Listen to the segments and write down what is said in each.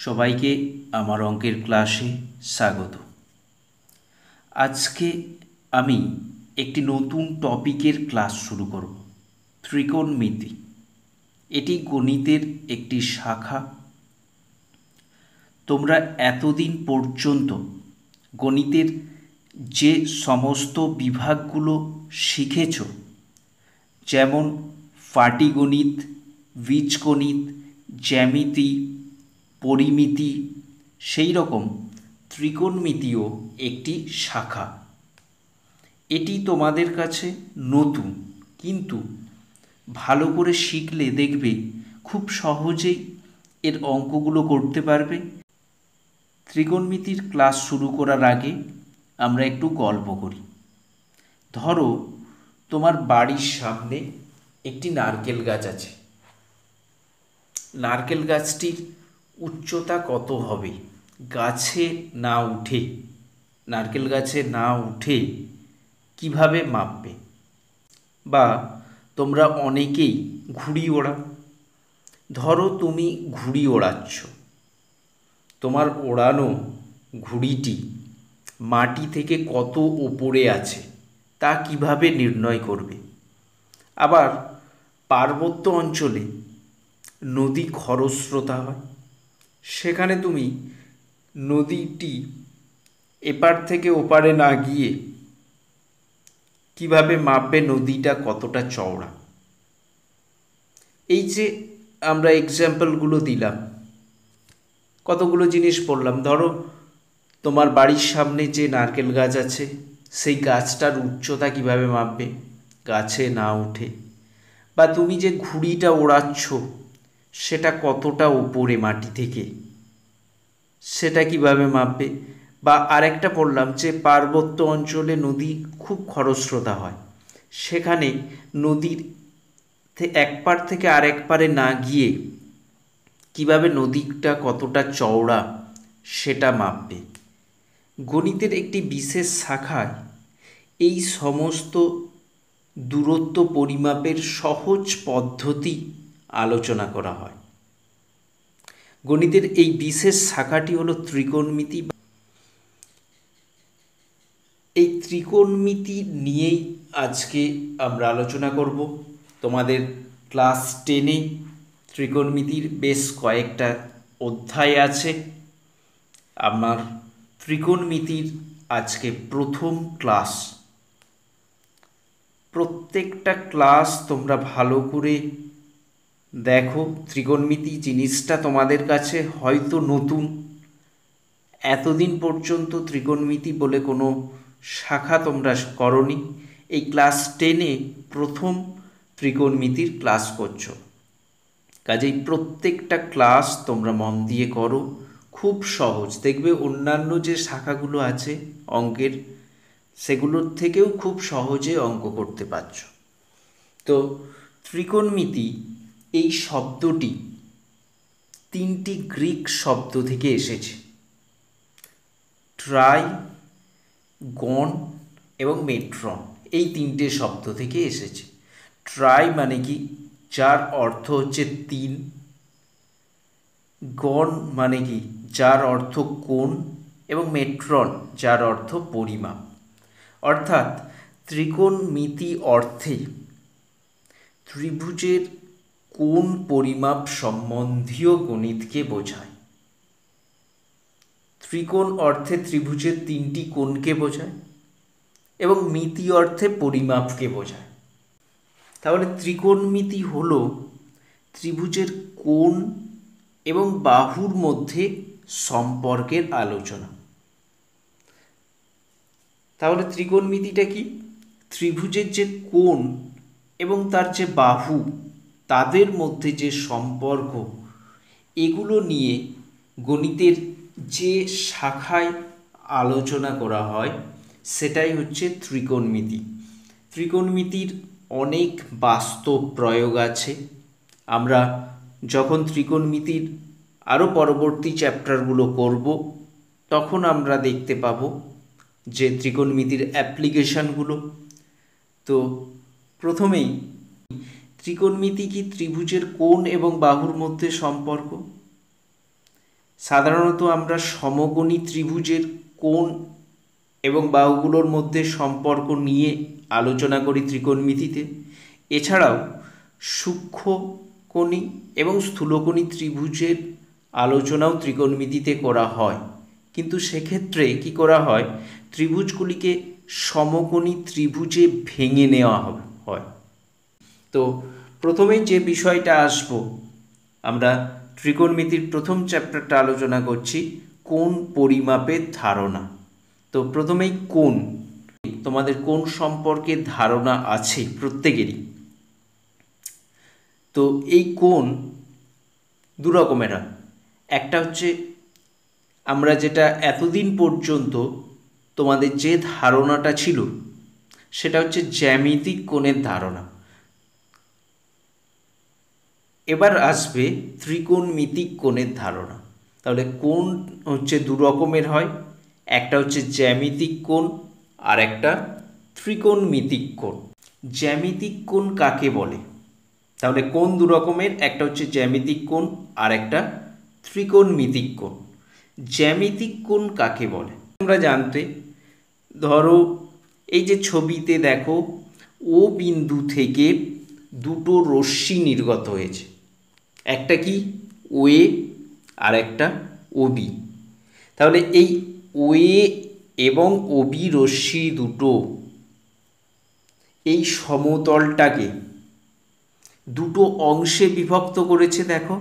সবাইকে আমার অঙ্কের ক্লাসে স্বাগত। আজকে আমি একটি নতুন টপিকের ক্লাস শুরু করব, ত্রিকোণমিতি। এটি গণিতের একটি শাখা। তোমরা এতদিন পর্যন্ত গণিতের যে সমস্ত বিভাগগুলো শিখেছ, যেমন পাটিগণিত, বীজগণিত, জ্যামিতি, পরিমিতি, সেই রকম ত্রিকোণমিতিও একটি শাখা। এটি তোমাদের কাছে নতুন, কিন্তু ভালো করে শিখলে দেখবে খুব সহজেই এর অঙ্কগুলো করতে পারবে। ত্রিকোণমিতির ক্লাস শুরু করার আগে আমরা একটু গল্প করি। ধরো তোমার বাড়ির সামনে একটি নারকেল গাছ আছে। নারকেল গাছটির উচ্চতা কত হবে? গাছে না উঠে, নারকেল গাছে না উঠে কিভাবে মাপবে? বা তোমরা অনেকেই ঘুড়ি ওড়াও। ধরো তুমি ঘুড়ি ওড়াচ্ছ, তোমার ওড়ানো ঘুড়িটি মাটি থেকে কত ওপরে আছে তা কিভাবে নির্ণয় করবে? আবার পার্বত্য অঞ্চলে নদী খরস্রোতা হয়, সেখানে তুমি নদীটি এপার থেকে ওপারে না গিয়ে কিভাবে মাপবে নদীটা কতটা চওড়া? এই যে আমরা এক্সাম্পলগুলো দিলাম, কতগুলো জিনিস পড়লাম। ধরো তোমার বাড়ির সামনে যে নারকেল গাছ আছে, সেই গাছটার উচ্চতা কিভাবে মাপবে? গাছে না উঠে। বা তুমি যে ঘুড়িটা ওড়াচ্ছ সেটা কতটা উপরে মাটি থেকে, সেটা কিভাবে মাপবে? বা আরেকটা পড়লাম যে পার্বত্য অঞ্চলে নদী খুব খরস্রোতা হয়, সেখানে নদীর এক পার থেকে আরেক পারে না গিয়ে কিভাবে নদীটা কতটা চওড়া সেটা মাপবে? গণিতের একটি বিশেষ শাখায় এই সমস্ত দূরত্ব পরিমাপের সহজ পদ্ধতি আলোচনা করা হয়। গণিতের এই বিশেষ শাখাটি হলো ত্রিকোণমিতি। এই ত্রিকোণমিতি নিয়েই আজকে আমরা আলোচনা করব। তোমাদের ক্লাস 10-এ ত্রিকোণমিতির বেশ কয়েকটা অধ্যায় আছে। আমার ত্রিকোণমিতির আজকে প্রথম ক্লাস। প্রত্যেকটা ক্লাস তোমরা ভালো করে দেখো। ত্রিকোণমিতি জিনিসটা তোমাদের কাছে হয়তো নতুন, এতদিন পর্যন্ত ত্রিকোণমিতি বলে কোনো শাখা তোমরা করনি। এই ক্লাস 10-এ প্রথম ত্রিকোণমিতির ক্লাস করছো, কাজেই প্রত্যেকটা ক্লাস তোমরা মন দিয়ে করো। খুব সহজ, দেখবে অন্যান্য যে শাখাগুলো আছে অঙ্কের, সেগুলোর থেকেও খুব সহজে অঙ্ক করতে পারছো। তো ত্রিকোণমিতি এই শব্দটি তিনটি গ্রিক শব্দ থেকে এসেছে, ট্রাই, গণ এবং মেট্রন। এই তিনটে শব্দ থেকে এসেছে। ট্রাই মানে কি? যার অর্থ হচ্ছে তিন। গণ মানে কি? যার অর্থ কোণ। এবং মেট্রন, যার অর্থ পরিমাপ। অর্থাৎ ত্রিকোণমিতি অর্থে ত্রিভুজের কোণ পরিমাপ সম্বন্ধীয় গণিতকে বোঝায়। ত্রিকোণ অর্থে ত্রিভুজের তিনটি কোণকে বোঝায় এবং মিতি অর্থে পরিমাপকে বোঝায়। তাহলে ত্রিকোণমিতি হল ত্রিভুজের কোণ এবং বাহুর মধ্যে সম্পর্কের আলোচনা। তাহলে ত্রিকোণমিতিটা কি? ত্রিভুজের যে কোণ এবং তার যে বাহু, তাদের মধ্যে যে সম্পর্ক, এগুলো নিয়ে গণিতের যে শাখায় আলোচনা করা হয় সেটাই হচ্ছে ত্রিকোণমিতি। ত্রিকোণমিতির অনেক বাস্তব প্রয়োগ আছে। আমরা যখন ত্রিকোণমিতির আরও পরবর্তী চ্যাপ্টারগুলো করব, তখন আমরা দেখতে পাবো যে ত্রিকোণমিতির অ্যাপ্লিকেশানগুলো। তো প্রথমেই ত্রিকোণমিতি কি? ত্রিভুজের কোণ এবং বাহুর মধ্যে সম্পর্ক। সাধারণত আমরা সমকোণী ত্রিভুজের কোণ এবং বাহুগুলোর মধ্যে সম্পর্ক নিয়ে আলোচনা করি ত্রিকোণমিতিতে। এছাড়াও সূক্ষ্মকোণী এবং স্থূলকোণী ত্রিভুজের আলোচনাও ত্রিকোণমিতিতে করা হয়, কিন্তু সেক্ষেত্রে কি করা হয়, ত্রিভুজগুলিকে সমকোণী ত্রিভুজে ভেঙে নেওয়া হয়। তো প্রথমেই যে বিষয়টা আসবো, আমরা ত্রিকোণমিতির প্রথম চ্যাপ্টারটা আলোচনা করছি কোণ পরিমাপের ধারণা। তো প্রথমেই কোণ, তোমাদের কোণ সম্পর্কে ধারণা আছে প্রত্যেকেরই। তো এই কোণ দু রকমের হয়। একটা হচ্ছে আমরা যেটা এতদিন পর্যন্ত তোমাদের যে ধারণাটা ছিল সেটা হচ্ছে জ্যামিতিক কোণের ধারণা। এবার আসবে ত্রিকোণমিতিক কোণের ধারণা। তাহলে কোণ হচ্ছে দু রকমের হয়, একটা হচ্ছে জ্যামিতিক কোণ আর একটা ত্রিকোণমিতিক কোণ। জ্যামিতিক কোণ কাকে বলে? তাহলে কোণ দু রকমের, একটা হচ্ছে জ্যামিতিক কোণ আর একটা ত্রিকোণমিতিক কোণ। জ্যামিতিক কোণ কাকে বলে তোমরা জানতে, ধরো এই যে ছবিতে দেখো, ও বিন্দু থেকে দুটো রশ্মি নির্গত হয়েছে, একটা কি ওএ আর একটা ওবি। তাহলে এই ওএ এবং ওবি রশ্মি দুটো এই সমতলটাকে দুটো অংশে বিভক্ত করেছে। দেখো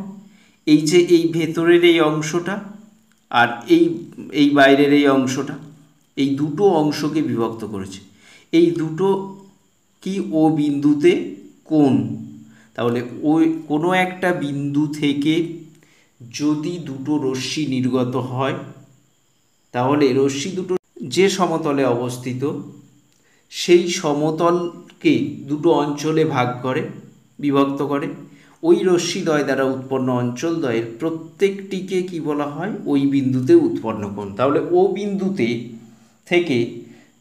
এই যে এই ভেতরের এই অংশটা আর এই বাইরের এই অংশটা, এই দুটো অংশকে বিভক্ত করেছে। এই দুটো কি ও বিন্দুতে কোণ। তাহলে ওই কোনো একটা বিন্দু থেকে যদি দুটো রশ্মি নির্গত হয়, তাহলে রশ্মি দুটো যে সমতলে অবস্থিত সেই সমতলকে দুটো অঞ্চলে ভাগ করে, বিভক্ত করে। ওই রশ্মিদ্বয় দ্বারা উৎপন্ন অঞ্চলদ্বয়ের প্রত্যেকটিকে কি বলা হয়? ওই বিন্দুতে উৎপন্ন কোণ। তাহলে ও বিন্দুতে থেকে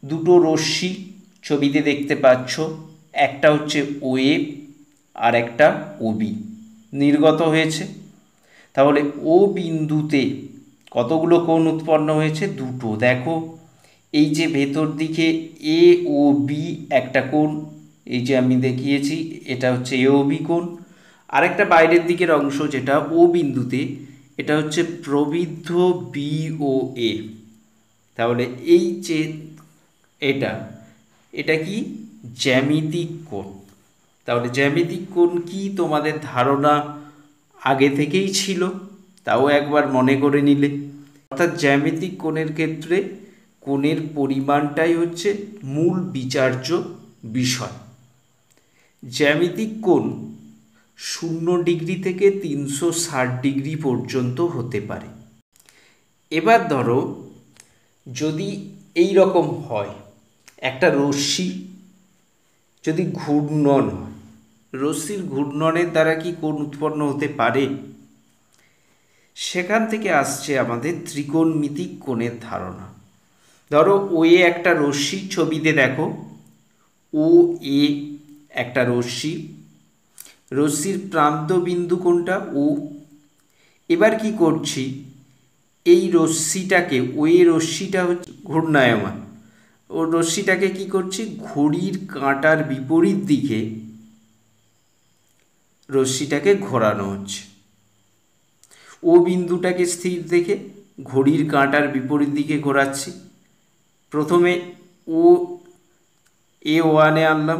দুটো রশ্মি ছবিতে দেখতে পাচ্ছ, একটা হচ্ছে ওএ আর একটা ওবি নির্গত হয়েছে। তাহলে ও বিন্দুতে কতগুলো কোণ উৎপন্ন হয়েছে? দুটো। দেখো এই যে ভেতর দিকে এ ও বি একটা কোণ, এই যে আমি দেখিয়েছি, এটা হচ্ছে এ ও বি কোণ। আরেকটা বাইরের দিকের অংশ যেটা ও বিন্দুতে, এটা হচ্ছে প্রবৃদ্ধ বি ও এ। তাহলে এই যে এটা কি? জ্যামিতিক কোণ। তাহলে জ্যামিতিক কোণ কি তোমাদের ধারণা আগে থেকেই ছিল, তাও একবার মনে করে নিলে। অর্থাৎ জ্যামিতিক কোণের ক্ষেত্রে কোণের পরিমাণটাই হচ্ছে মূল বিচার্য বিষয়। জ্যামিতিক কোণ 0 ডিগ্রি থেকে 360 ডিগ্রি পর্যন্ত হতে পারে। এবার ধরো যদি এই রকম হয়, একটা রশ্মি যদি ঘূর্ণন হয়, রশ্মির ঘূর্ণনের দ্বারা কি কোণ উৎপন্ন হতে পারে? সেখান থেকে আসছে আমাদের ত্রিকোণমিতিক কোণের ধারণা। ধরো ও এ একটা রশ্মি, ছবিতে দেখো ও এ একটা রশ্মি, রশ্মির প্রান্ত বিন্দু কোনটা? ও। এবার কি করছি, এই রশ্মিটাকে, ওই রশ্মিটা হচ্ছে ঘূর্ণায়মান, ও রশ্মিটাকে কি করছি, ঘড়ির কাঁটার বিপরীত দিকে রশ্মিটাকে ঘোরানো হচ্ছে। ও বিন্দুটাকে স্থির দেখে ঘড়ির কাঁটার বিপরীত দিকে ঘোরাচ্ছি। প্রথমে ও এ ওয়ানে আনলাম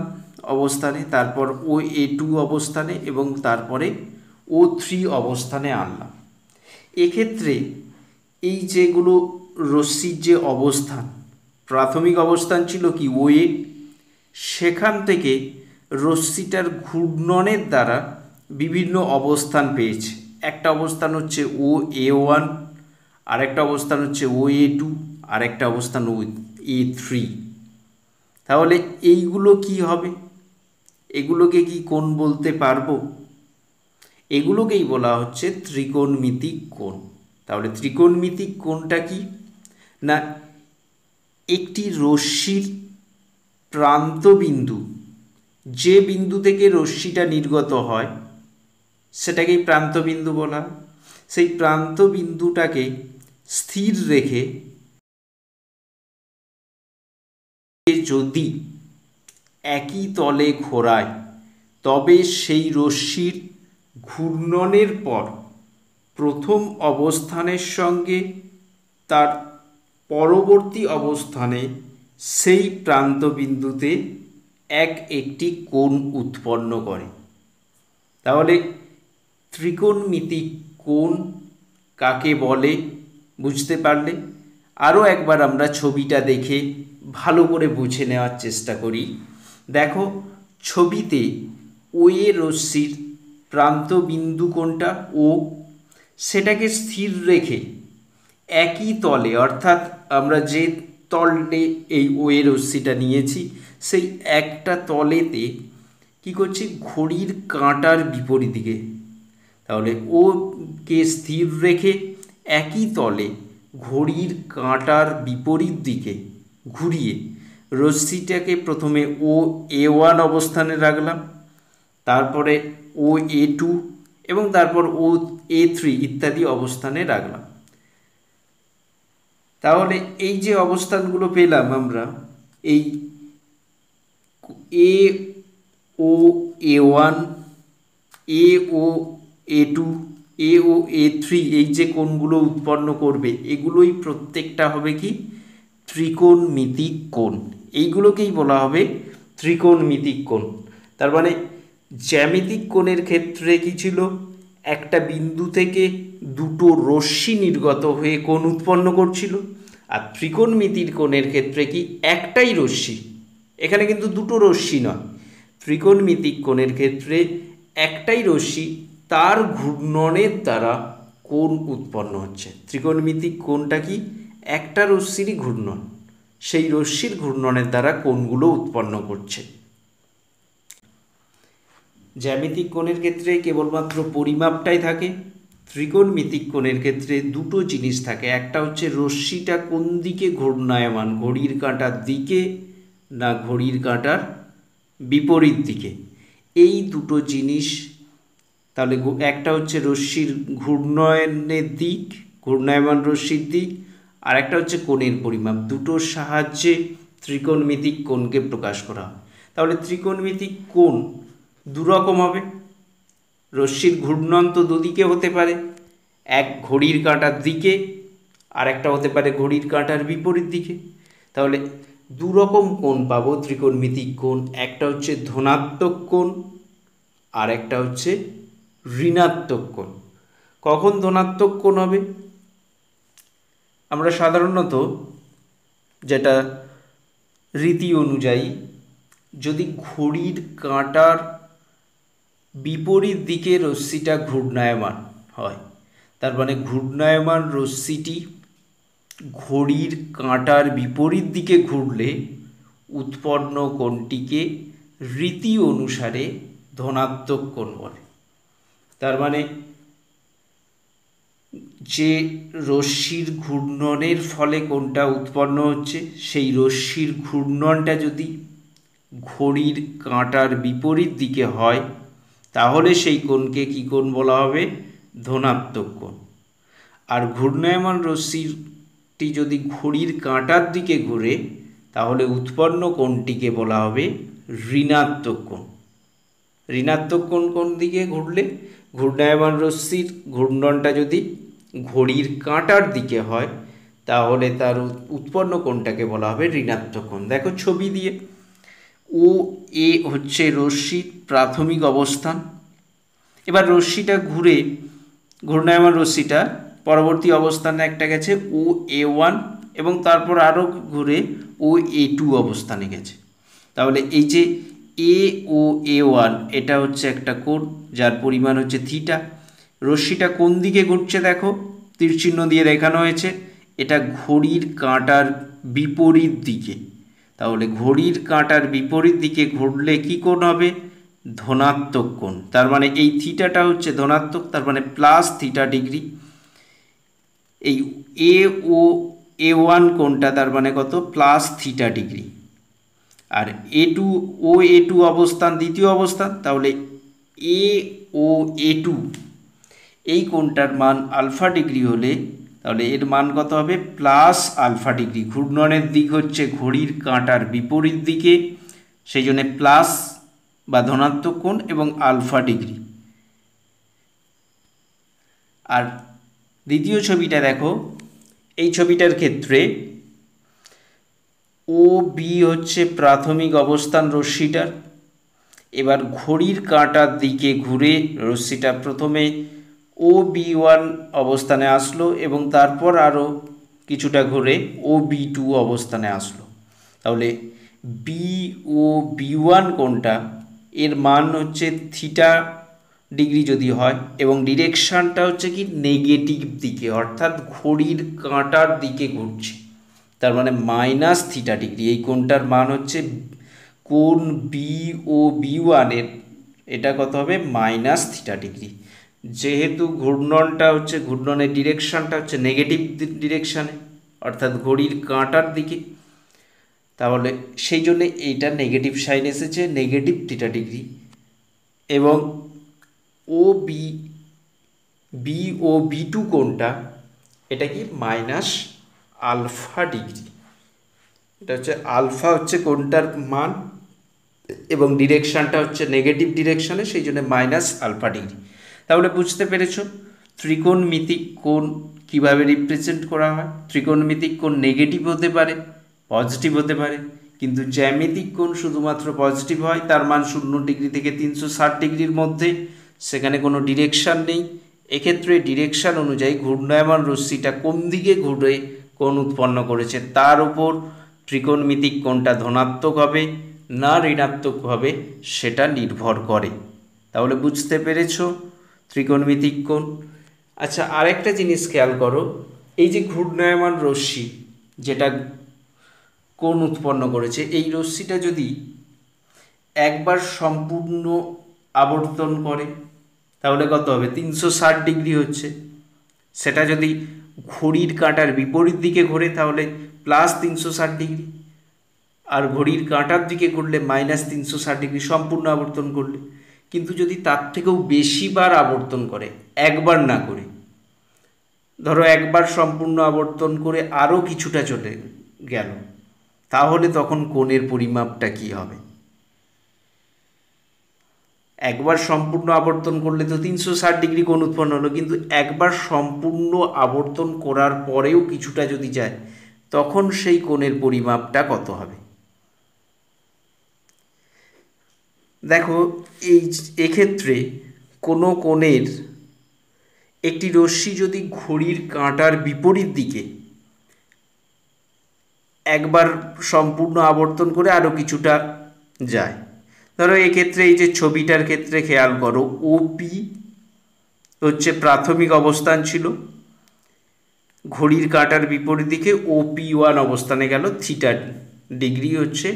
অবস্থানে, তারপর ও এ টু অবস্থানে এবং তারপরে ও থ্রি অবস্থানে আনলাম। এক্ষেত্রে এই যেগুলো রশ্মির যে অবস্থান, প্রাথমিক অবস্থান ছিল কি ও এ, সেখান থেকে রশ্মিটার ঘূর্ণনের দ্বারা বিভিন্ন অবস্থান পেয়েছে। একটা অবস্থান হচ্ছে ও এ ওয়ান, আরেকটা অবস্থান হচ্ছে ও এ টু, আরেকটা অবস্থান ও এ থ্রি। তাহলে এইগুলো কি হবে? এগুলোকে কি কোণ বলতে পারবো? এগুলোকেই বলা হচ্ছে ত্রিকোণমিতিক কোণ। তাহলে ত্রিকোণমিতিক কোণটা কি না, একটি রশ্মির প্রান্তবিন্দু, যে বিন্দু থেকে রশ্মিটা নির্গত হয় সেটাকেই প্রান্তবিন্দু বলা হয়। সেই প্রান্ত বিন্দুটাকে স্থির রেখে যদি একই তলে ঘোরায় তবে সেই রশ্মির ঘূর্ণনের পর প্রথম অবস্থানের সঙ্গে তার পরবর্তী অবস্থানে সেই প্রান্ত বিন্দুতে একটি কোণ উৎপন্ন করে। তাহলে ত্রিকোণমিতিক কোণ কাকে বলে বুঝতে পারলে? আরও একবার আমরা ছবিটা দেখে ভালো করে বুঝে নেওয়ার চেষ্টা করি। দেখো ছবিতে ও এ রশ্মির প্রান্ত বিন্দু কোনটা? ও, সেটাকে স্থির রেখে একই তলে, অর্থাৎ আমরা যে তলে এই ও এ রশ্মিটা নিয়েছি সেই একটা তলেতে কি করছি, ঘড়ির কাঁটার বিপরীত দিকে। তাহলে ও কে স্থির রেখে একই তলে ঘড়ির কাঁটার বিপরীত দিকে ঘুরিয়ে রশ্মিটাকে প্রথমে ও এ1 অবস্থানে রাখলাম, তারপরে ও এ2 এবং তারপর ও এ3 ইত্যাদি অবস্থানে রাখলাম। তাহলে এই যে অবস্থানগুলো পেলাম আমরা, এই এ ও এ1, এ ও এ2, এ ও এ3, এই যে কোণগুলো উৎপন্ন করবে এগুলোই প্রত্যেকটা হবে কি, ত্রিকোণমিতিক কোণ। এইগুলোকেই বলা হবে ত্রিকোণমিতিক কোণ। তার মানে জ্যামিতিক কোণের ক্ষেত্রে কি ছিল, একটা বিন্দু থেকে দুটো রশ্মি নির্গত হয়ে কোণ উৎপন্ন করছিল, আর ত্রিকোণমিতির কোণের ক্ষেত্রে কি একটাই রশ্মি, এখানে কিন্তু দুটো রশ্মি নয়। ত্রিকোণমিতিক কোণের ক্ষেত্রে একটাই রশ্মি, তার ঘূর্ণনের দ্বারা কোণ উৎপন্ন হচ্ছে। ত্রিকোণমিতিক কোণটা কি, একটা রশ্মিরই ঘূর্ণন, সেই রশ্মির ঘূর্ণনের দ্বারা কোণগুলো উৎপন্ন করছে। জ্যামিতিক কোণের ক্ষেত্রে কেবলমাত্র পরিমাপটাই থাকে, ত্রিকোণমিতিক কোণের ক্ষেত্রে দুটো জিনিস থাকে। একটা হচ্ছে রশ্মিটা কোন দিকে ঘূর্ণায়মান, ঘড়ির কাঁটার দিকে না ঘড়ির কাঁটার বিপরীত দিকে, এই দুটো জিনিস। তাহলে একটা হচ্ছে রশ্মির ঘূর্ণয়নের দিক, ঘূর্ণায়মান রশ্মির দিক, আর একটা হচ্ছে কোণের পরিমাপ। দুটোর সাহায্যে ত্রিকোণমিতিক কোণকে প্রকাশ করা হয়। তাহলে ত্রিকোণমিতিক কোণ দুরকম হবে। রশ্মির ঘূর্ণন তো দুদিকে হতে পারে, এক ঘড়ির কাঁটার দিকে আর একটা হতে পারে ঘড়ির কাঁটার বিপরীত দিকে। তাহলে দুরকম কোণ পাবো ত্রিকোণমিতিক কোণ, একটা হচ্ছে ধনাত্মক কোণ আর একটা হচ্ছে ঋণাত্মক কোণ। কখন ধনাত্মক কোণ হবে? আমরা সাধারণত যেটা রীতি অনুযায়ী, যদি ঘড়ির কাঁটার বিপরীত দিকে রশ্মিটা ঘূর্ণায়মান হয়, তার মানে ঘূর্ণায়মান রশ্মিটি ঘড়ির কাঁটার বিপরীত দিকে ঘুরলে উৎপন্ন কোণটিকে রীতি অনুসারে ধনাত্মক কোণ বলে। তার মানে যে রশ্মির ঘূর্ণনের ফলে কোণটা উৎপন্ন হচ্ছে, সেই রশ্মির ঘূর্ণনটা যদি ঘড়ির কাঁটার বিপরীত দিকে হয় তাহলে সেই কোণকে কী কোণ বলা হবে? ধনাত্মক কোণ। আর ঘূর্ণায়মান রশ্মিটি যদি ঘড়ির কাঁটার দিকে ঘুরে তাহলে উৎপন্ন কোণটিকে বলা হবে ঋণাত্মক কোণ। ঋণাত্মক কোণ কোন দিকে ঘুরলে? ঘূর্ণায়মান রশ্মির ঘূর্ণনটা যদি ঘড়ির কাঁটার দিকে হয় তাহলে তার উৎপন্ন কোণটাকে বলা হবে ঋণাত্মক কোণ। দেখো ছবি দিয়ে, ও এ হচ্ছে রশ্মির প্রাথমিক অবস্থান। এবার রশ্মিটা ঘুরে, ঘূর্ণায়মান রশ্মিটা পরবর্তী অবস্থানে একটা গেছে ও এ1 এবং তারপর আরও ঘুরে ও এ2 অবস্থানে গেছে। তাহলে এই যে এ ও এ1 এটা হচ্ছে একটা কোণ যার পরিমাণ হচ্ছে থিটা। রশ্মিটা কোন দিকে ঘুরছে দেখো, তীরচিহ্ন দিয়ে দেখানো হয়েছে, এটা ঘড়ির কাঁটার বিপরীত দিকে। তাহলে ঘড়ির কাঁটার বিপরীত দিকে ঘুরলে কি কোণ হবে? ধনাত্মক কোণ। তার মানে এই থিটাটা হচ্ছে ধনাত্মক, তার মানে প্লাস থিটা ডিগ্রি। এই এ ও এ1 কোণটা তার মানে কত? Plus theta degree. আর এ2 ও এ2 অবস্থান দ্বিতীয় অবস্থান, তাহলে এ ও এ2 এই কোণটার মান আলফা ডিগ্রি হলে তাহলে এর মান কত হবে প্লাস আলফা ডিগ্রি। ঘূর্ণনের দিক হচ্ছে ঘড়ির কাঁটার বিপরীত দিকে, সেই জন্য প্লাস বা ধনাত্মক কোণ এবং আলফা ডিগ্রি। আর দ্বিতীয় ছবিটা দেখো, এই ছবিটার ক্ষেত্রে ও বি হচ্ছে প্রাথমিক অবস্থান রশ্মিটার। এবার ঘড়ির কাঁটার দিকে ঘুরে রশ্মিটা প্রথমে ও বি ওয়ান অবস্থানে আসলো এবং তারপর আরও কিছুটা ঘুরে ও বি টু অবস্থানে আসলো। তাহলে বি ও বি ওয়ান কোণটা এর মান হচ্ছে থিটা ডিগ্রি যদি হয় এবং ডিরেকশানটা হচ্ছে কি নেগেটিভ দিকে, অর্থাৎ ঘড়ির কাঁটার দিকে ঘুরছে, তার মানে মাইনাস থিটা ডিগ্রি। এই কোণটার মান হচ্ছে কোণ বি ও বি ওয়ানের এটা কত হবে মাইনাস থিটা ডিগ্রি। যেহেতু ঘূর্ণনটা হচ্ছে ঘূর্ণনের ডিরেকশানটা হচ্ছে নেগেটিভ ডিরেকশানে, অর্থাৎ ঘড়ির কাঁটার দিকে, তাহলে সেই জন্যে এইটা নেগেটিভ সাইন এসেছে, নেগেটিভ থিটা ডিগ্রি। এবং ও বি বি ও বি টু কোণটা এটা কি মাইনাস আলফা ডিগ্রি। এটা হচ্ছে আলফা হচ্ছে কোণটার মান এবং ডিরেকশানটা হচ্ছে নেগেটিভ ডিরেকশানে, সেই জন্য মাইনাস আলফা ডিগ্রি। তাহলে বুঝতে পেরেছো ত্রিকোণমিতিক কোণ কীভাবে রিপ্রেজেন্ট করা হয়। ত্রিকোণমিতিক কোণ নেগেটিভ হতে পারে, পজিটিভ হতে পারে, কিন্তু জ্যামিতিক কোণ শুধুমাত্র পজিটিভ হয়, তার মান 0 ডিগ্রি থেকে 360 ডিগ্রির মধ্যে, সেখানে কোনো ডিরেকশান নেই। এক্ষেত্রে ডিরেকশান অনুযায়ী ঘূর্ণায়মান রশ্মিটা কোন দিকে ঘুরে কোণ উৎপন্ন করেছে তার উপর ত্রিকোণমিতিক কোণটা ধনাত্মক হবে না ঋণাত্মক হবে সেটা নির্ভর করে। তাহলে বুঝতে পেরেছো ত্রিকোণমিতিক কোণ। আচ্ছা, আরেকটা জিনিস খেয়াল করো, এই যে ঘূর্ণায়মান রশ্মি যেটা কোণ উৎপন্ন করেছে, এই রশ্মিটা যদি একবার সম্পূর্ণ আবর্তন করে তাহলে কত হবে 360 ডিগ্রি হচ্ছে। সেটা যদি ঘড়ির কাঁটার বিপরীত দিকে ঘোরে তাহলে প্লাস 360 ডিগ্রি, আর ঘড়ির কাঁটার দিকে ঘুরলে মাইনাস 360 ডিগ্রি সম্পূর্ণ আবর্তন করলে। কিন্তু যদি তার থেকেও বেশি বার আবর্তন করে, একবার না করে, ধরো একবার সম্পূর্ণ আবর্তন করে আরও কিছুটা চলে গেল, তাহলে তখন কোণের পরিমাপটা কি হবে? একবার সম্পূর্ণ আবর্তন করলে তো 360 ডিগ্রি কোণ উৎপন্ন হলো, কিন্তু একবার সম্পূর্ণ আবর্তন করার পরেও কিছুটা যদি যায় তখন সেই কোণের পরিমাপটা কত হবে? দেখো, এক্ষেত্রে কোনো কোণের একটি রশ্মি যদি ঘড়ির কাঁটার বিপরীত দিকে একবার সম্পূর্ণ আবর্তন করে আরও কিছুটা যায়, ধরো এক্ষেত্রে এই যে ছবিটার ক্ষেত্রে খেয়াল করো, ওপি হচ্ছে প্রাথমিক অবস্থান ছিল, ঘড়ির কাঁটার বিপরীত দিকে ওপি ওয়ান অবস্থানে গেল, থিটা ডিগ্রি হচ্ছে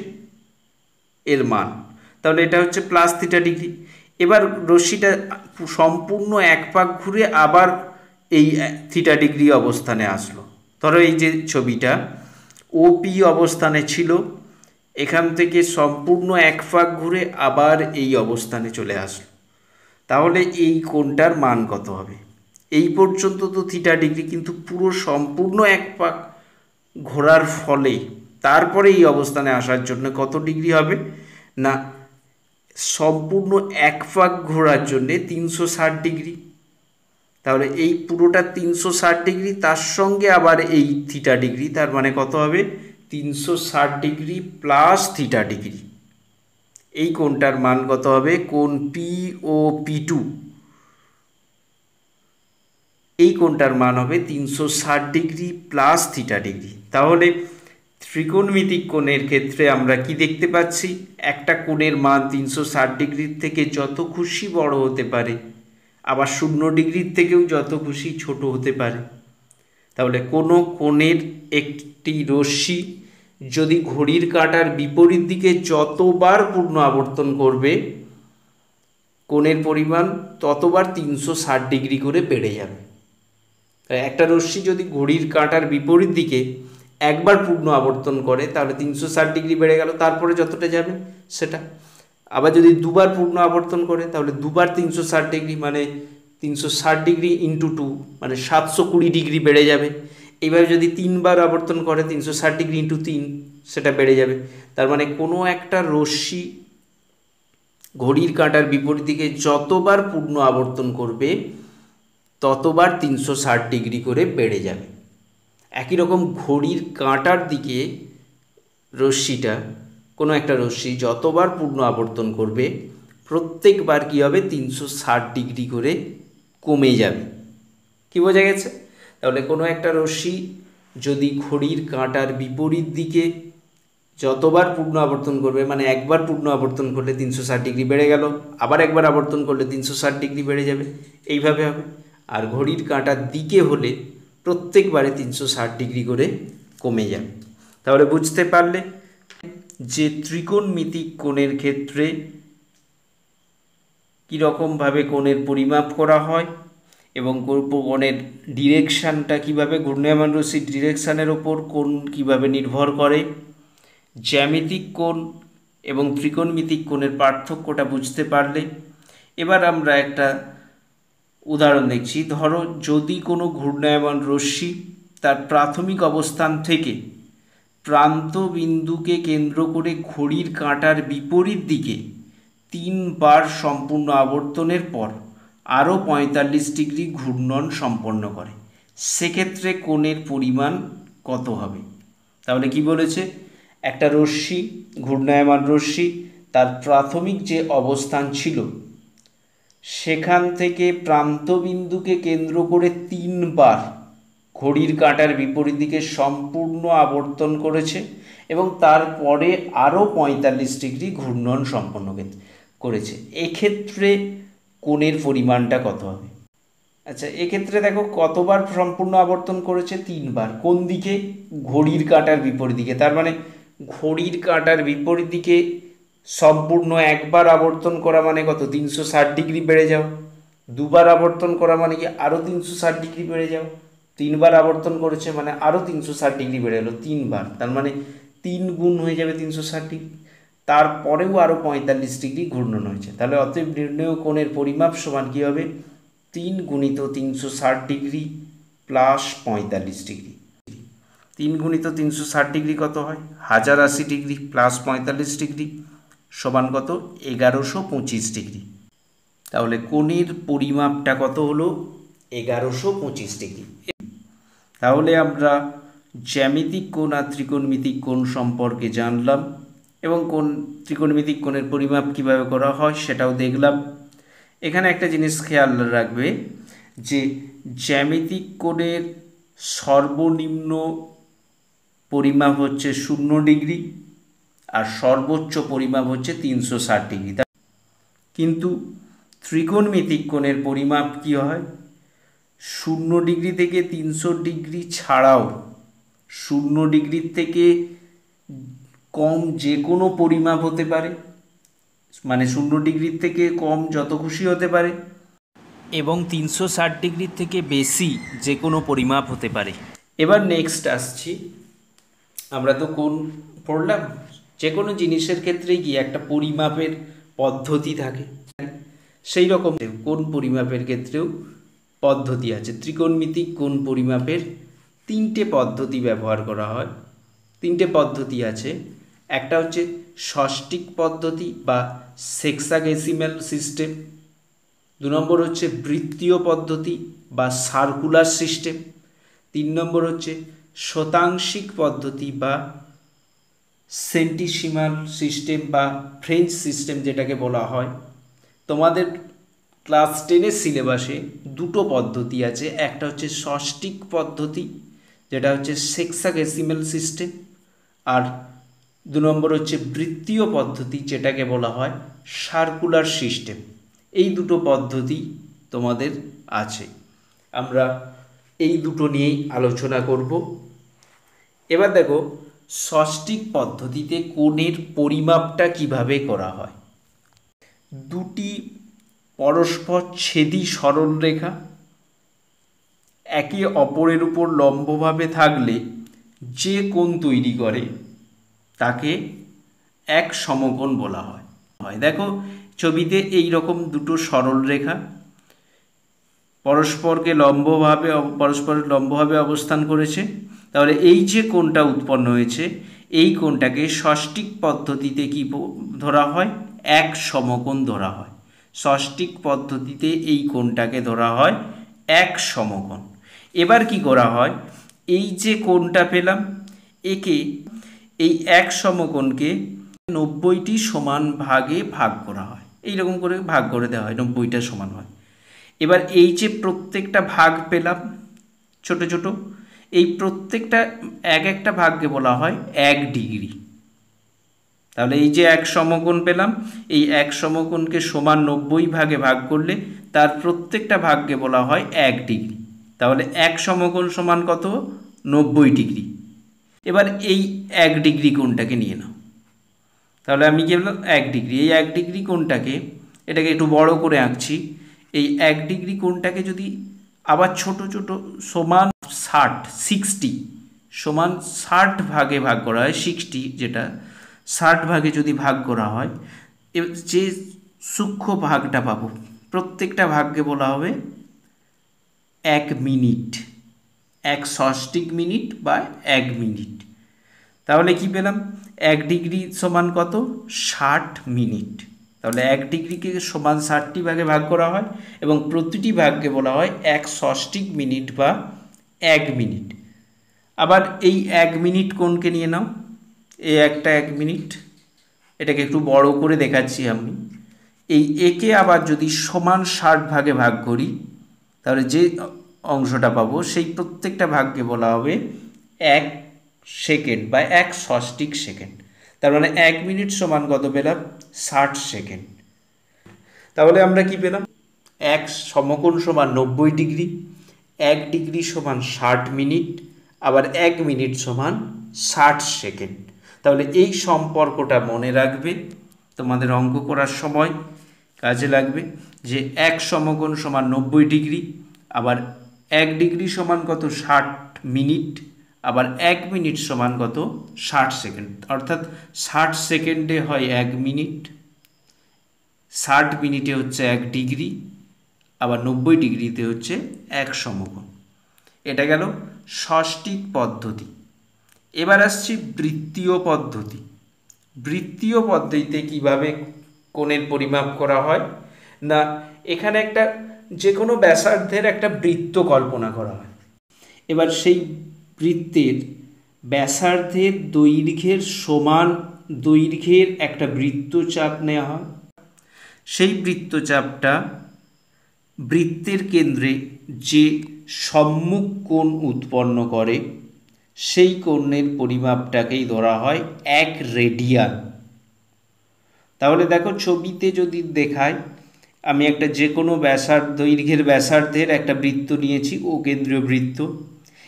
এর মান, তাহলে এটা হচ্ছে প্লাস থিটা ডিগ্রি। এবার রশ্মিটা সম্পূর্ণ এক পাক ঘুরে আবার এই থিটা ডিগ্রি অবস্থানে আসলো। ধরো এই যে ছবিটা ওপি অবস্থানে ছিল, এখান থেকে সম্পূর্ণ এক পাক ঘুরে আবার এই অবস্থানে চলে আসলো, তাহলে এই কোণটার মান কত হবে? এই পর্যন্ত তো থিটা ডিগ্রি, কিন্তু পুরো সম্পূর্ণ এক পাক ঘোরার ফলে তারপরে এই অবস্থানে আসার জন্য কত ডিগ্রি হবে না, সম্পূর্ণ এক পাক ঘোরার জন্যে 360 ডিগ্রি। তাহলে এই পুরোটা 360 ডিগ্রি, তার সঙ্গে আবার এই থিটা ডিগ্রি, তার মানে কত হবে 360 ডিগ্রি প্লাস থিটা ডিগ্রি। এই কোণটার মান কত হবে? কোণ পি ও পি টু, এই কোণটার মান হবে 360 ডিগ্রি প্লাস থিটা ডিগ্রি। তাহলে ত্রিকোণমিতিক কোণের ক্ষেত্রে আমরা কি দেখতে পাচ্ছি? একটা কোণের মান 360 ডিগ্রির থেকে যত খুশি বড় হতে পারে, আবার 0 ডিগ্রির থেকেও যত খুশি ছোট হতে পারে। তাহলে কোনো কোণের একটি রশ্মি যদি ঘড়ির কাঁটার বিপরীত দিকে যতবার পূর্ণ আবর্তন করবে, কোণের পরিমাণ ততবার 360 ডিগ্রি করে বেড়ে যাবে। একটা রশ্মি যদি ঘড়ির কাঁটার বিপরীত দিকে একবার পূর্ণ আবর্তন করে তাহলে 360 ডিগ্রি বেড়ে গেল, তারপরে যতটা যাবে সেটা। আবার যদি দুবার পূর্ণ আবর্তন করে তাহলে দুবার 360 ডিগ্রি, মানে 360 ইন্টু 2 মানে 720 বেড়ে যাবে। এইভাবে যদি 3বার আবর্তন করে 360 ইন্টু 3 সেটা বেড়ে যাবে। তার মানে কোনো একটা রশ্মি ঘড়ির কাঁটার বিপরীত দিকে যতবার পূর্ণ আবর্তন করবে ততবার 360 করে বেড়ে যাবে। একই রকম ঘড়ির কাঁটার দিকে রশ্মিটা, কোনো একটা রশ্মি যতবার পূর্ণ আবর্তন করবে প্রত্যেকবার কী হবে 360 করে কমে যাবে। কি বোঝা গেছে? তাহলে কোনো একটা রশ্মি যদি ঘড়ির কাঁটার বিপরীত দিকে যতবার পূর্ণ আবর্তন করবে, মানে একবার পূর্ণ আবর্তন করলে 360 বেড়ে গেল, আবার একবার আবর্তন করলে 360 বেড়ে যাবে, এইভাবে হবে। আর ঘড়ির কাঁটার দিকে হলে প্রত্যেকবারে 360 করে কমে যাবে। তাহলে বুঝতে পারলে যে ত্রিকোণমিতিক কোণের ক্ষেত্রে কীরকমভাবে কোণের পরিমাপ করা হয় এবং কোণের ডিরেকশানটা কীভাবে, ঘূর্ণায়মান রশ্মির ডিরেকশানের ওপর কোণ কীভাবে নির্ভর করে, জ্যামিতিক কোণ এবং ত্রিকোণমিতিক কোণের পার্থক্যটা বুঝতে পারলে। এবার আমরা একটা উদাহরণ দেখছি। ধরো যদি কোনো ঘূর্ণায়মান রশ্মি তার প্রাথমিক অবস্থান থেকে প্রান্ত বিন্দুকে কেন্দ্র করে ঘড়ির কাঁটার বিপরীত দিকে 3বার সম্পূর্ণ আবর্তনের পর আরও 45 ঘূর্ণন সম্পন্ন করে, সেক্ষেত্রে কোণের পরিমাণ কত হবে? তাহলে কি বলেছে, একটা রশ্মি, ঘূর্ণায়মান রশ্মি তার প্রাথমিক যে অবস্থান ছিল সেখান থেকে প্রান্তবিন্দুকে কেন্দ্র করে 3বার ঘড়ির কাঁটার বিপরীত দিকে সম্পূর্ণ আবর্তন করেছে এবং তারপরে আরও 45 ঘূর্ণন সম্পন্ন করেছে। এক্ষেত্রে কোণের পরিমাণটা কত হবে? আচ্ছা, এক্ষেত্রে দেখো কতবার সম্পূর্ণ আবর্তন করেছে? 3বার। কোন দিকে? ঘড়ির কাঁটার বিপরীত দিকে। তার মানে ঘড়ির কাঁটার বিপরীত দিকে সম্পূর্ণ একবার আবর্তন করা মানে কত? 360 বেড়ে যাও। দুবার আবর্তন করা মানে কি আরও 360 বেড়ে যাও। 3বার আবর্তন করেছে মানে আরও 360 বেড়ে গেলো 3বার, তার মানে 3 গুণ হয়ে যাবে 360। তারপরেও আরও 45 ঘূর্ণন হয়েছে। তাহলে অতএব নির্ণেয় কোণের পরিমাপ সমান কী হবে? 3 গুণিত 360 প্লাস 45। 3 গুণিত 360 কত হয়? 1080 প্লাস 45 সমান কত? 1125। তাহলে কোণের পরিমাপটা কত হলো? 1125। তাহলে আমরা জ্যামিতিক কোণ আর ত্রিকোণমিতিক কোণ সম্পর্কে জানলাম এবং ত্রিকোণমিতিক কোণের পরিমাপ কিভাবে করা হয় সেটাও দেখলাম। এখানে একটা জিনিস খেয়াল রাখবে যে জ্যামিতিক কোণের সর্বনিম্ন পরিমাপ হচ্ছে 0 আর সর্বোচ্চ পরিমাপ হচ্ছে 360। কিন্তু ত্রিকোণমিতিক কোণের পরিমাপ কি হয়? 0 থেকে 300 ছাড়াও 0 থেকে কম যে কোনো পরিমাপ হতে পারে, মানে 0 থেকে কম যত খুশি হতে পারে, এবং 360 থেকে বেশি যে কোনো পরিমাপ হতে পারে। এবার নেক্সট আসছি, আমরা তো কোণ পড়লাম, যে কোনো জিনিসের ক্ষেত্রেই কি একটা পরিমাপের পদ্ধতি থাকে, সেই রকম কোণ পরিমাপের ক্ষেত্রেও পদ্ধতি আছে। ত্রিকোণমিতিক কোণ পরিমাপের 3টে পদ্ধতি ব্যবহার করা হয়। 3টে পদ্ধতি আছে। একটা হচ্ছে ষষ্ঠিক পদ্ধতি বা সেক্সাডেসিমাল সিস্টেম, 2 নম্বর হচ্ছে বৃত্তীয় পদ্ধতি বা সার্কুলার সিস্টেম, 3 নম্বর হচ্ছে শতাংশিক পদ্ধতি বা সেন্টিসিমাল সিস্টেম বা ফ্রেঞ্চ সিস্টেম যেটাকে বলা হয়। তোমাদের ক্লাস 10-এর সিলেবাসে 2টো পদ্ধতি আছে, একটা হচ্ছে ষষ্ঠিক পদ্ধতি যেটা হচ্ছে সেক্সাডেসিমাল সিস্টেম, আর 2 নম্বর হচ্ছে বৃত্তীয় পদ্ধতি যেটাকে বলা হয় সার্কুলার সিস্টেম। এই 2টো পদ্ধতি তোমাদের আছে, আমরা এই 2টো নিয়েই আলোচনা করব। এবার দেখো ষষ্ঠিক পদ্ধতিতে কোণের পরিমাপটা কিভাবে করা হয়। 2টি পরস্পর ছেদী সরলরেখা একে অপরের উপর লম্বভাবে থাকলে যে কোণ তৈরি করে তাকে এক সমকোণ বলা হয়। দেখো ছবিতে এই রকম 2টো সরলরেখা, পরস্পরের লম্বভাবে অবস্থান করেছে। তাহলে এই যে কোণটা উৎপন্ন হয়েছে, এই কোণটাকে ষষ্ঠিক পদ্ধতিতে কি ধরা হয়? এক সমকোণ ধরা হয়। ষষ্ঠিক পদ্ধতিতে এই কোণটাকে ধরা হয় এক সমকোণ। এবার কি করা হয়, এই যে কোণটা পেলাম, একে এই এক সমকোণকে 90টি সমান ভাগে ভাগ করা হয়। এইরকম করে ভাগ করে দেওয়া হয় 90টা সমান ভাগ। এবার এই যে প্রত্যেকটা ভাগ পেলাম ছোট ছোট, এই প্রত্যেকটা এক একটা ভাগকে বলা হয় 1 ডিগ্রি। তাহলে এই যে এক সমকোণ পেলাম, এই এক সমকোণকে সমান 90 ভাগে ভাগ করলে তার প্রত্যেকটা ভাগকে বলা হয় 1 ডিগ্রি। তাহলে এক সমকোণ সমান কত? 90 ডিগ্রি। এবার এই 1 ডিগ্রি কোণটাকে নিয়ে নাও। তাহলে আমি কি বললাম? 1 ডিগ্রি। এই 1 ডিগ্রি কোণটাকে, এটাকে একটু বড় করে আঁকছি। এই 1 ডিগ্রি কোণটাকে যদি আবার ছোট ছোট সমান 60 সমান 60 ভাগে ভাগ করা হয়, 60 যেটা 60 ভাগে যদি ভাগ করা হয়, যে সূক্ষ্ম ভাগটা পাবো, প্রত্যেকটা ভাগকে বলা হবে 1 মিনিট, 1 ষষ্ঠিক মিনিট বা 1 মিনিট। তাহলে কি পেলাম? 1 ডিগ্রি সমান কত? 60 মিনিট। তাহলে 1 ডিগ্রিকে সমান 60টি ভাগে ভাগ করা হয় এবং প্রতিটি ভাগকে বলা হয় 1 ষষ্ঠিক মিনিট বা 1 মিনিট। আবার এই 1 মিনিট কোণকে নিয়ে নাও। এই একটা 1 মিনিট, এটাকে একটু বড় করে দেখাচ্ছি আমি। এই একে আবার যদি সমান 60 ভাগে ভাগ করি, তাহলে যে অংশটা পাবো সেই প্রত্যেকটা ভাগকে বলা হবে 1 সেকেন্ড বা 1 ষষ্ঠিক সেকেন্ড। তার মানে 1 মিনিট সমান কত পেলাম? 60 সেকেন্ড। তাহলে আমরা কি পেলাম? এক সমকোণ সমান 90 ডিগ্রি, 1 ডিগ্রি সমান 60 মিনিট, আবার 1 মিনিট সমান 60 সেকেন্ড। তাহলে এই সম্পর্কটা মনে রাখবে, তোমাদের অঙ্ক করার সময় কাজে লাগবে, যে এক সমকোণ সমান 90 ডিগ্রি, আবার 1 ডিগ্রি সমান কত? 60 মিনিট, আবার 1 মিনিট সমান কত? 60 সেকেন্ড। অর্থাৎ 60 সেকেন্ডে হয় 1 মিনিট, 60 মিনিটে হচ্ছে 1 ডিগ্রি, আবার 90 ডিগ্রিতে হচ্ছে 1 সমকোণ। এটা গেল ষষ্ঠিক পদ্ধতি। এবার আসছি বৃত্তীয় পদ্ধতি। বৃত্তীয় পদ্ধতিতে কিভাবে কোণের পরিমাপ করা হয় না, এখানে একটা যে কোনো ব্যাসার্ধের একটা বৃত্ত কল্পনা করা হয়। এবার সেই বৃত্তের ব্যাসার্ধের দৈর্ঘ্যের সমান দৈর্ঘ্যের একটা বৃত্তচাপ নেওয়া হয়। সেই বৃত্তচাপটা বৃত্তের কেন্দ্রে যে সম্মুখ কোণ উৎপন্ন করে, সেই কোণের পরিমাপটাকেই ধরা হয় 1 রেডিয়ান। তাহলে দেখো ছবিতে যদি দেখায়, আমি একটা যে কোনো দৈর্ঘ্যের ব্যাসার্ধের একটা বৃত্ত নিয়েছি, ও কেন্দ্রীয় বৃত্ত।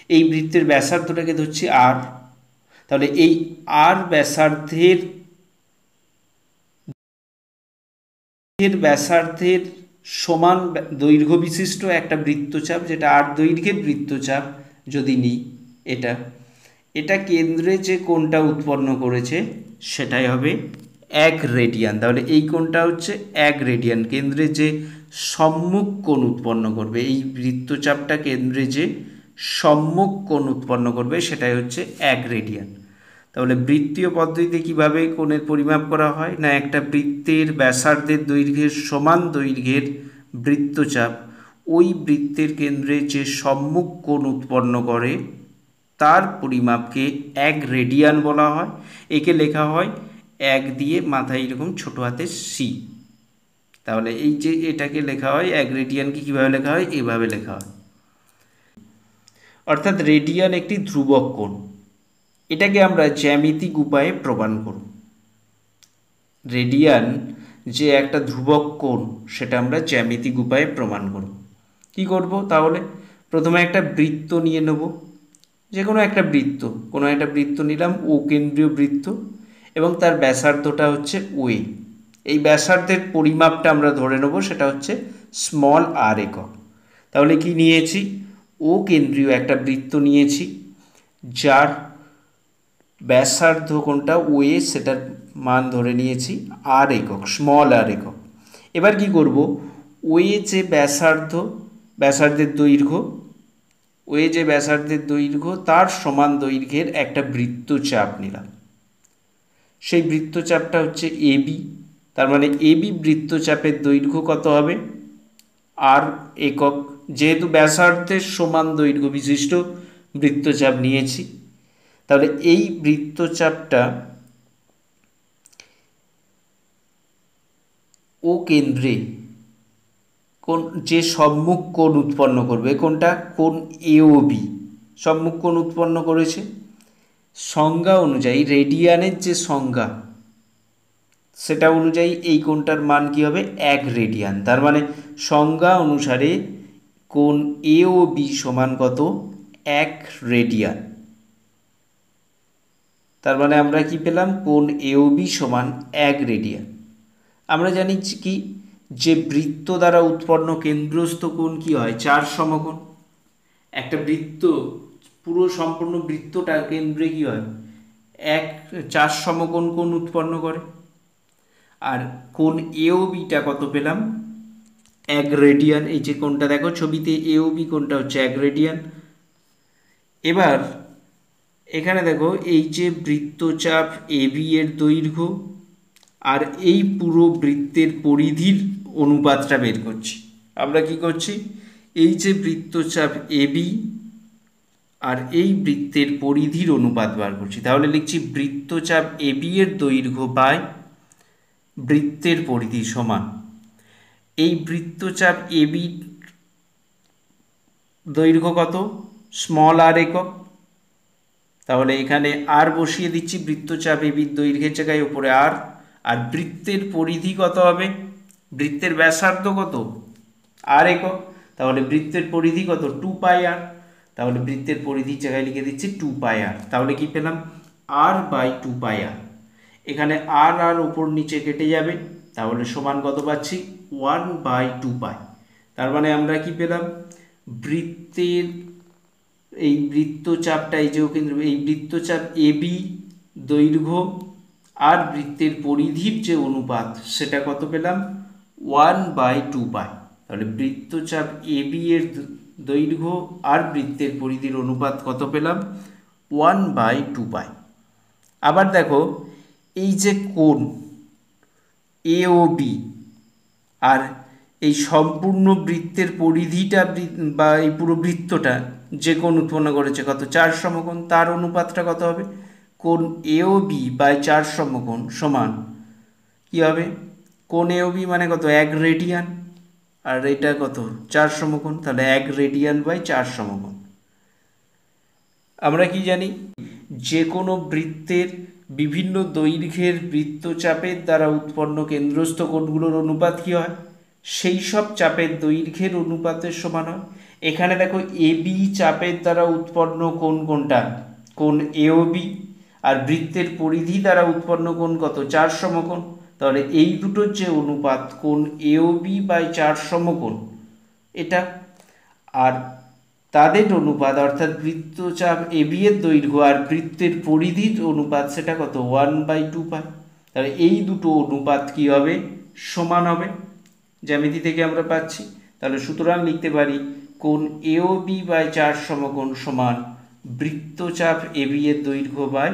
এই বৃত্তের ব্যাসার্ধটাকে ধরছি আর। তাহলে এই আর ব্যাসার্ধের সমান দৈর্ঘ্য বিশিষ্ট একটা বৃত্তচাপ, যেটা আর দৈর্ঘ্যের বৃত্তচাপ যদি নিই, এটা কেন্দ্রে যে কোণটা উৎপন্ন করেছে সেটাই হবে 1 রেডিয়ান। তাহলে এই কোণটা হচ্ছে 1 রেডিয়ান। কেন্দ্রে যে সম্মুখ কোণ উৎপন্ন করবে, এই বৃত্তচাপটা কেন্দ্রে যে সম্মুখ কোণ উৎপন্ন করবে সেটাই হচ্ছে 1 রেডিয়ান। তাহলে বৃত্তীয় পদ্ধতিতে কিভাবে কোণের পরিমাপ করা হয় না, একটা বৃত্তের ব্যাসার্ধের দৈর্ঘ্যের সমান দৈর্ঘ্যের বৃত্তচাপ ওই বৃত্তের কেন্দ্রে যে সম্মুখ কোণ উৎপন্ন করে তার পরিমাপকে 1 রেডিয়ান বলা হয়। একে লেখা হয় 1 দিয়ে মাথায় এরকম ছোট হাতের সি। তাহলে এই যে এটাকে লেখা হয় 1 রেডিয়ানকে কীভাবে লেখা হয়? এভাবে লেখা হয়। অর্থাৎ রেডিয়ান একটি ধ্রুবক কোণ। এটাকে আমরা জ্যামিতিক উপায়ে প্রমাণ করব। রেডিয়ান যে একটা ধ্রুবক কোণ, সেটা আমরা জ্যামিতিক উপায়ে প্রমাণ করব। কি করব? তাহলে প্রথমে একটা বৃত্ত নিয়ে নেব, যে কোনো একটা বৃত্ত, নিলাম, ও কেন্দ্রীয় বৃত্ত, এবং তার ব্যাসার্ধটা হচ্ছে ওয়ে। এই ব্যাসার্ধের পরিমাপটা আমরা ধরে নেব, সেটা হচ্ছে স্মল আর একক। তাহলে কি নিয়েছি? ও কেন্দ্রীয় একটা বৃত্ত নিয়েছি, যার ব্যাসার্ধ কোনটা ওয়ে, সেটার মান ধরে নিয়েছি আর একক, স্মল আর একক। এবার কি করব? ওয়ে যে ব্যাসার্ধ, ব্যাসার্ধের দৈর্ঘ্য, ওয়ে যে ব্যাসার্ধের দৈর্ঘ্য তার সমান দৈর্ঘ্যের একটা বৃত্তচাপ নিলাম, সেই বৃত্তচাপটা হচ্ছে এবি। তার মানে এবি বৃত্তচাপের দৈর্ঘ্য কত হবে, আর একক, যেহেতু ব্যাসার্ধের সমান দৈর্ঘ্য বিশিষ্ট বৃত্তচাপ নিয়েছি, তাহলে এই বৃত্তচাপটা ও কেন্দ্রে কোন যে সম্মুখ কোণ উৎপন্ন করবে, কোনটা, কোণ এওবি সম্মুখ কোণ উৎপন্ন করেছে, সংজ্ঞা অনুযায়ী রেডিয়ানের যে সংজ্ঞা সেটা অনুযায়ী এই কোণটার মান কি হবে, 1 রেডিয়ান। তার মানে সংজ্ঞা অনুসারে কোণ এওবি সমান কত, 1 রেডিয়ান। তার মানে আমরা কি পেলাম, কোণ এওবি সমান 1 রেডিয়ান। আমরা জানি কি, যে বৃত্ত দ্বারা উৎপন্ন কেন্দ্রস্থ কোণ কি হয়, 4 সমকোণ। একটা বৃত্ত পুরো সম্পূর্ণ বৃত্তটা কেন্দ্রে কি হয়, 4 সমকোণ কোণ উৎপন্ন করে। আর কোণ এওবিটা কত পেলাম, 1 রেডিয়ান। এই যে কোণটা দেখো ছবিতে, এওবি কোণটা হচ্ছে 1 রেডিয়ান। এবার এখানে দেখো এই যে বৃত্তচাপ এবি এর দৈর্ঘ্য আর এই পুরো বৃত্তের পরিধির অনুপাতটা বের করছি। আমরা কি করছি, এই যে বৃত্তচাপ এবি আর এই বৃত্তের পরিধির অনুপাত বার করছি। তাহলে লিখছি বৃত্তচাপ এবি এর দৈর্ঘ্য বাই বৃত্তের পরিধি সমান, এই বৃত্তচাপ এবি দৈর্ঘ্য কত, স্মল আর একক, তাহলে এখানে আর বসিয়ে দিচ্ছি, বৃত্তচাপ এবির দৈর্ঘ্যের জায়গায় উপরে আর, আর বৃত্তের পরিধি কত হবে, বৃত্তের ব্যাসার্ধ কত, আর একক, তাহলে বৃত্তের পরিধি কত, 2 পাই আর। তাহলে বৃত্তের পরিধির জায়গায় লিখে দিচ্ছি 2 পাই আর। তাহলে কি পেলাম, আর বাই 2 পাই আর। এখানে আর আর উপর নিচে কেটে যাবে, তাহলে সমান কত পাচ্ছি, 1 বাই 2 পাই। তার মানে আমরা কি পেলাম, বৃত্তের এই বৃত্তচাপটা, এই যে কেন্দ্র, এই বৃত্তচাপ এবি দৈর্ঘ্য আর বৃত্তের পরিধির যে অনুপাত সেটা কত পেলাম, 1 বাই 2 পাই। তাহলে বৃত্তচাপ এবি এর দৈর্ঘ্য আর বৃত্তের পরিধির অনুপাত কত পেলাম, 1 বাই 2 পাই। আবার দেখো এই যে কোণ এওবি আর এই সম্পূর্ণ বৃত্তের পরিধিটা বা এই পুরো বৃত্তটা যে কোণ উৎপন্ন করেছে কত, 4 সমকোণ, তার অনুপাতটা কত হবে, কোণ এওবি বাই 4 সমকোণ সমান কি হবে, কোণ এওবি মানে কত, 1 রেডিয়ান, আর এটা কত, 4 সমকোণ, তাহলে 1 রেডিয়ান বাই 4 সমকোণ। আমরা কি জানি, যে কোনো বৃত্তের বিভিন্ন দৈর্ঘ্যের বৃত্তচাপের দ্বারা উৎপন্ন কেন্দ্রস্থ কোণগুলোর অনুপাত কি হয়, সেই সব চাপের দৈর্ঘ্যের অনুপাতের সমান হয়। এখানে দেখো এবি চাপের দ্বারা উৎপন্ন কোণ কোনটা, কোণ এওবি, আর বৃত্তের পরিধি দ্বারা উৎপন্ন কোণ কত, 4 সমকোণ। তাহলে এই দুটোর যে অনুপাত, কোণ এওবি বাই 4 সমকোণ এটা, আর তাদের অনুপাত অর্থাৎ বৃত্তচাপ এবি এর দৈর্ঘ্য আর বৃত্তের পরিধির অনুপাত সেটা কত, 1 বাই 2 পাই। তাহলে এই দুটো অনুপাত কি হবে, সমান হবে, জ্যামিতি থেকে আমরা পাচ্ছি। তাহলে সুতরাং লিখতে পারি কোণ এওবি বাই 4 সমকোণ সমান বৃত্তচাপ এবি এর দৈর্ঘ্য বাই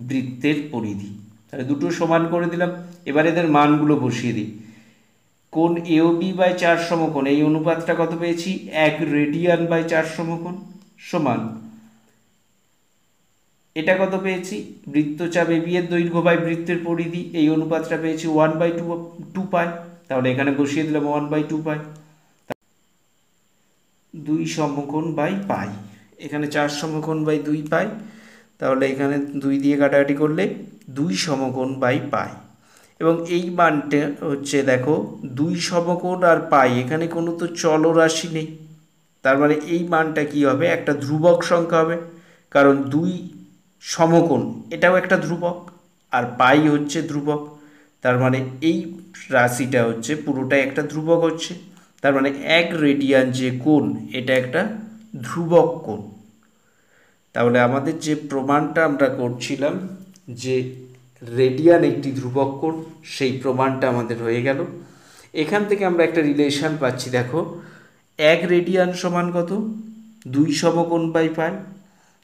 বৃত্তের পরিধি। তাহলে দুটো সমান করে দিলাম। এবার এদের মানগুলো বসিয়ে দিই। কোণ এওবি বাই 4 সমকোণ, এই অনুপাতটা কত পেয়েছি, 1 রেডিয়ান বাই 4 সমকোণ সমান, এটা কত পেয়েছি, বৃত্তচাপ এবি এর দৈর্ঘ্য বাই বৃত্তের পরিধি, এই অনুপাতটা পেয়েছি 1 বাই 2 পাই। তাহলে এখানে বসিয়ে দিলাম 1 বাই 2 পাই, 2 সমকোণ বাই পাই, এখানে 4 সমকোণ বাই 2 পাই, তাহলে এখানে 2 দিয়ে কাটাকাটি করলে 2 সমকোণ বাই পাই। এবং এই মানটা হচ্ছে দেখো 2 সমকোণ আর পাই, এখানে কোনো তো চলরাশি নেই, তার মানে এই মানটা কি হবে, একটা ধ্রুবক সংখ্যা হবে, কারণ 2 সমকোণ এটাও একটা ধ্রুবক আর পাই হচ্ছে ধ্রুবক, তার মানে এই রাশিটা হচ্ছে পুরোটাই একটা ধ্রুবক হচ্ছে। তার মানে 1 রেডিয়ান যে কোণ এটা একটা ধ্রুবক কোণ। তাহলে আমাদের যে প্রমাণটা আমরা করছিলাম যে রেডিয়ান একটি ধ্রুবক কোণ, সেই প্রমাণটা আমাদের হয়ে গেল। এখান থেকে আমরা একটা রিলেশন পাচ্ছি, দেখো এক রেডিয়ান সমান কত? 2 সমকোণ বাই পাই।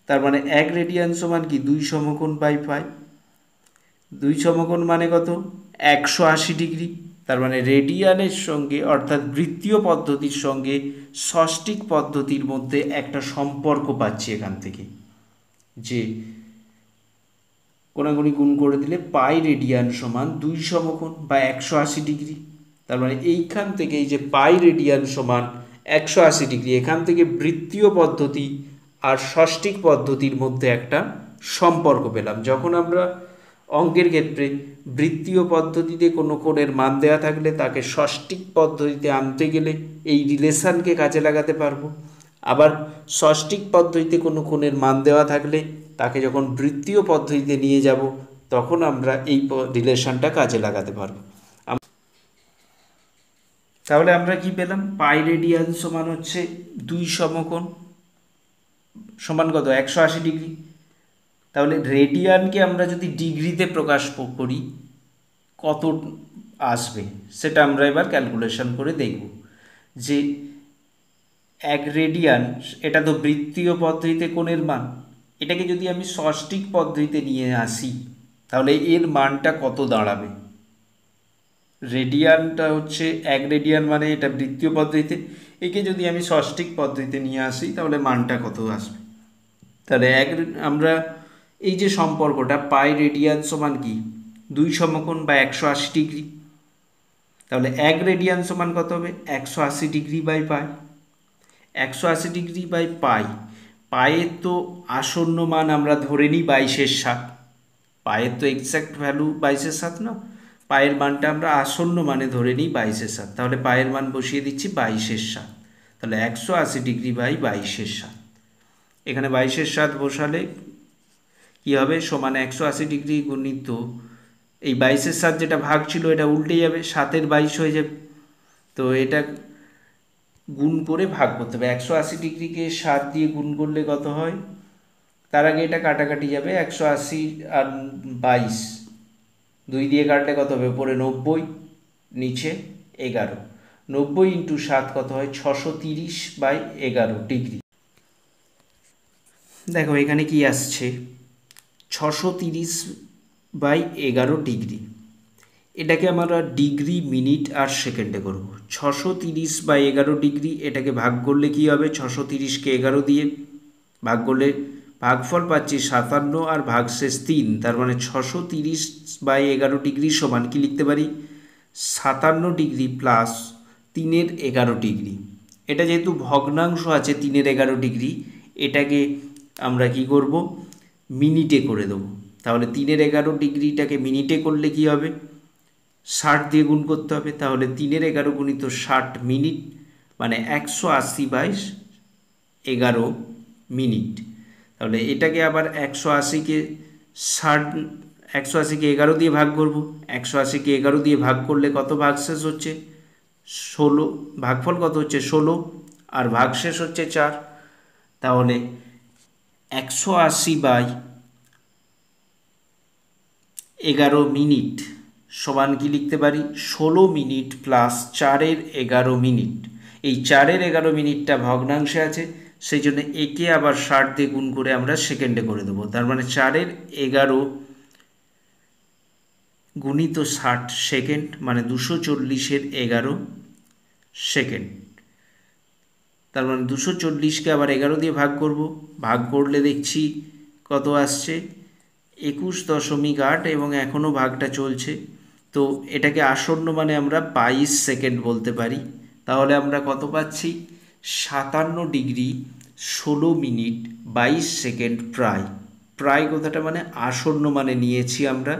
তার মানে এক রেডিয়ান সমান কি 2 সমকোণ বাই পাই। 2 সমকোণ মানে কত? 180 ডিগ্রি। তার মানে রেডিয়ানের সঙ্গে অর্থাৎ বৃত্তীয় পদ্ধতির সঙ্গে ষষ্ঠিক পদ্ধতির মধ্যে একটা সম্পর্ক পাচ্ছি এখান থেকে, যে কোণাগুণি গুণ করে দিলে পাই রেডিয়ান সমান 2 সমকোণ বা 180 ডিগ্রি। তার মানে এইখান থেকে এই যে পাই রেডিয়ান সমান 180 ডিগ্রি, এখান থেকে বৃত্তীয় পদ্ধতি আর ষষ্ঠিক পদ্ধতির মধ্যে একটা সম্পর্ক পেলাম। যখন আমরা অঙ্কের ক্ষেত্রে বৃত্তীয় পদ্ধতিতে কোনো কোণের মান দেওয়া থাকলে তাকে ষষ্ঠিক পদ্ধতিতে আনতে গেলে এই রিলেশানকে কাজে লাগাতে পারবো। আবার ষষ্ঠিক পদ্ধতিতে কোনো কোণের মান দেওয়া থাকলে তাকে যখন বৃত্তীয় পদ্ধতিতে নিয়ে যাব তখন আমরা এই রিলেশনটা কাজে লাগাতে পারবো। তাহলে আমরা কি পেলাম? পাই রেডিয়ান সমান হচ্ছে 2 সমকোণ সমান কত? 180 ডিগ্রি। তাহলে রেডিয়ানকে আমরা যদি ডিগ্রিতে প্রকাশ করি কত আসবে সেটা আমরা এবার ক্যালকুলেশন করে দেখব। যে 1 রেডিয়ান, এটা তো বৃত্তীয় পদ্ধতিতে কোণের মান, এটাকে যদি আমি ষষ্ঠিক পদ্ধতিতে নিয়ে আসি তাহলে এর মানটা কত দাঁড়াবে? রেডিয়ানটা হচ্ছে 1 রেডিয়ান মানে এটা বৃত্তীয় পদ্ধতিতে, একে যদি আমি ষষ্ঠিক পদ্ধতিতে নিয়ে আসি তাহলে মানটা কত আসবে? তাহলে আমরা এই যে সম্পর্কটা পাই রেডিয়ান সমান কি 2 সমকোণ বা 180 ডিগ্রি, তাহলে 1 রেডিয়ান সমান কত হবে? 180 degree by pi. 180 degree by pi, পায়ের তো আসন্ন মান আমরা ধরে নিই 22/7। পায়ের তো এক্স্যাক্ট ভ্যালু 22/7 না, পায়ের মানটা আমরা আসন্ন মানে ধরে নিই 22/7। তাহলে পায়ের মান বসিয়ে দিচ্ছি 22/7। তাহলে 180 ডিগ্রি বাই 22/7, এখানে 22/7 বসালে কি হবে? সমান 180 ডিগ্রি গুণিত এই 22/7, যেটা ভাগ ছিল এটা উল্টে যাবে, 7-এর 22 হয়ে যাবে। তো এটা গুণ করে ভাগ করতে হবে। 180 ডিগ্রিকে 7 দিয়ে গুণ করলে কত হয়? তার আগে এটা কাটাকাটি যাবে, 180 আর 22 2 দিয়ে কাটলে কত হবে? উপরে 90, নিচে 11। 90 ইন্টু 7 কত হয়? 630/11 ডিগ্রি। দেখো এখানে কি আসছে? 630/11 ডিগ্রি। এটাকে আমরা ডিগ্রি, মিনিট আর সেকেন্ডে করব। 630/11 ডিগ্রি, এটাকে ভাগ করলে কি হবে? 630কে 11 দিয়ে ভাগ করলে ভাগফল পাচ্ছি 57 আর ভাগশেষ 3। তার মানে 630/11 ডিগ্রি সমান কি লিখতে পারি? 57 ডিগ্রি প্লাস 3-এর 11 ডিগ্রি। এটা যেহেতু ভগ্নাংশ আছে 3-এর 11 ডিগ্রি, এটাকে আমরা কি করব? মিনিটে করে দেবো। তাহলে 3-এর 11 ডিগ্রিটাকে মিনিটে করলে কি হবে? 60 দিয়ে গুণ করতে হবে। তাহলে 3-এর 11 গুণিত 60 মিনিট মানে 180/11 মিনিট। তাহলে এটাকে আবার 180কে 11 দিয়ে ভাগ করব। 180কে 11 দিয়ে ভাগ করলে কত ভাগশেষ হচ্ছে? 16। ভাগফল কত হচ্ছে? 16 আর ভাগশেষ হচ্ছে 4। তাহলে 180/11 মিনিট সমান কি লিখতে পারি? 16 মিনিট প্লাস 4-এর 11 মিনিট। এই 4-এর 11 মিনিটটা ভগ্নাংশে আছে, সেই জন্য একে আবার 60 দিয়ে গুণ করে আমরা সেকেন্ডে করে দেবো। তার মানে 4-এর 11 গুণিত 60 সেকেন্ড মানে 240-এর 11 সেকেন্ড। তার মানে 240কে আবার 11 দিয়ে ভাগ করব। ভাগ করলে দেখছি কত আসছে? 21.8 এবং এখনও ভাগটা চলছে। তো এটাকে আসন্ন মানে আমরা 22 সেকেন্ড বলতে পারি। তাহলে আমরা কত পাচ্ছি? 57 ডিগ্রি 16 মিনিট 22 সেকেন্ড। প্রায় প্রায় কথাটা মানে আসন্ন মানে নিয়েছি আমরা।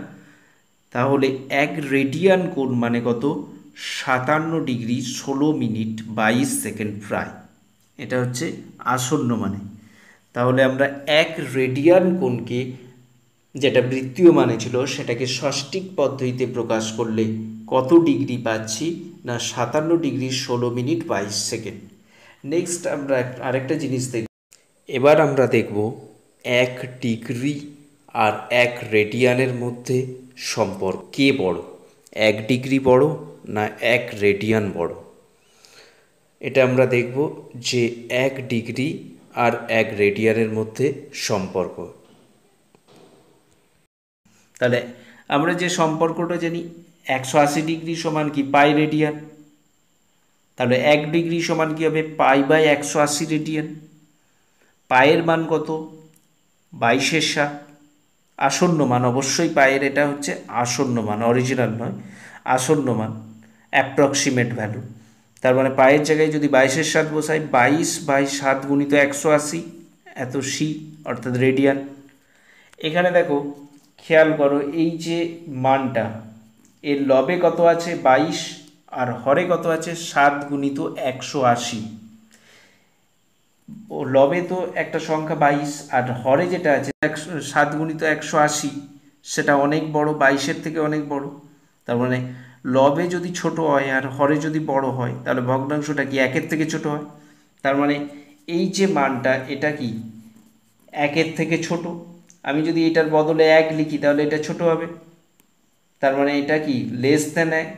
তাহলে 1 রেডিয়ান কোণ মানে কত? 57 ডিগ্রি 16 মিনিট 22 সেকেন্ড প্রায়। এটা হচ্ছে আসন্ন মানে। তাহলে আমরা 1 রেডিয়ান কোণকে, যেটা বৃত্তীয় মানে ছিল, সেটাকে ষষ্ঠিক পদ্ধতিতে প্রকাশ করলে কত ডিগ্রি পাচ্ছি? না 57 ডিগ্রি 16 মিনিট 22 সেকেন্ড। নেক্সট আমরা আরেকটা জিনিস দেখব। এবার আমরা দেখব 1 ডিগ্রি আর 1 রেডিয়ানের মধ্যে সম্পর্ক কে বড়? 1 ডিগ্রি বড় না 1 রেডিয়ান বড়? এটা আমরা দেখব যে 1 ডিগ্রি আর 1 রেডিয়ানের মধ্যে সম্পর্ক। তাহলে আমরা যে সম্পর্কটা জানি 180 ডিগ্রি সমান কি পাই রেডিয়ান, তাহলে 1 ডিগ্রি সমান কি হবে পাই বাই 180 রেডিয়ান। পায়ের মান কত 22/7, আসন্ন মান, অবশ্যই পায়ের এটা হচ্ছে আসন্ন মান, অরিজিনাল নয়, আসন্ন মান, অ্যাপ্রক্সিমেট ভ্যালু। তার মানে পায়ের জায়গায় যদি 22/7 বসাই, 22/7 গুণিত 180 এত সি অর্থাৎ রেডিয়ান। এখানে দেখো খেয়াল করো এই যে মানটা, এর লবে কত আছে 22 আর হরে কত আছে 7 গুণিত 180। ও লবে তো একটা সংখ্যা 22 আর হরে যেটা আছে 7 গুণিত 180 সেটা অনেক বড়, 22-এর থেকে অনেক বড়। তার মানে লবে যদি ছোট হয় আর হরে যদি বড় হয় তাহলে ভগ্নাংশটা কি 1-এর থেকে ছোট হয়। তার মানে এই যে মানটা এটা কি 1-এর থেকে ছোট। আমি যদি এটার বদলে 1 লিখি তাহলে এটা ছোট হবে, তার মানে এটা কি লেস দ্যান 1।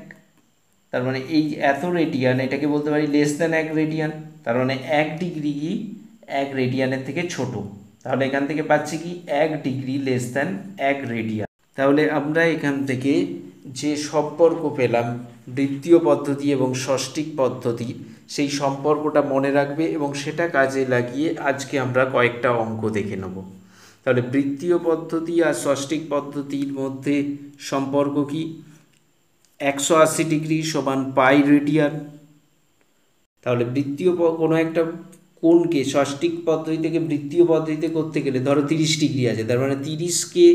তার মানে এই এত রেডিয়ান এটাকে বলতে পারি লেস দ্যান 1 রেডিয়ান। তার মানে 1 ডিগ্রি 1 রেডিয়ানের থেকে ছোট। তাহলে এখান থেকে পাচ্ছি কি 1 ডিগ্রি লেস দ্যান 1 রেডিয়ান। তাহলে আমরা এখান থেকে যে সম্পর্ক পেলাম বৃত্তীয় পদ্ধতি এবং ষষ্ঠিক পদ্ধতি, সেই সম্পর্কটা মনে রাখবে এবং সেটা কাজে লাগিয়ে আজকে আমরা কয়েকটা অঙ্ক দেখে নেব। তাহলে বৃত্তীয় পদ্ধতি আর ষষ্ঠিক পদ্ধতির মধ্যে সম্পর্ক কি 180 ডিগ্রি সমান পাই রেডিয়ান। তাহলে বৃত্তীয় কোনো একটা কোণকে ষষ্ঠিক পদ্ধতি থেকে বৃত্তীয় পদ্ধতিতে করতে গেলে ধরো 30 ডিগ্রি আছে, তার মানে 30কে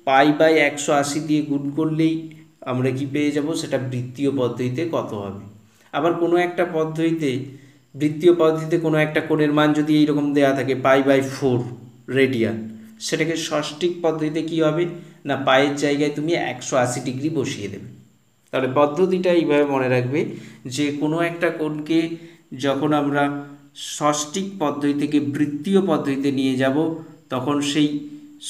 পাই বাই 180 দিয়ে গুণ করলেই আমরা কি পেয়ে যাব, সেটা বৃত্তীয় পদ্ধতিতে কত হবে। আবার কোনো একটা পদ্ধতিতে বৃত্তীয় পদ্ধতিতে কোনো একটা কোণের মান যদি এইরকম দেওয়া থাকে পাই বাই 4 রেডিয়ান, সেটাকে ষষ্ঠিক পদ্ধতিতে কি হবে না পায়ের জায়গায় তুমি 180 ডিগ্রি বসিয়ে দেবে। তাহলে পদ্ধতিটা এইভাবে মনে রাখবে যে কোনো একটা কোণকে যখন আমরা ষষ্ঠিক পদ্ধতি থেকে বৃত্তীয় পদ্ধতিতে নিয়ে যাব তখন সেই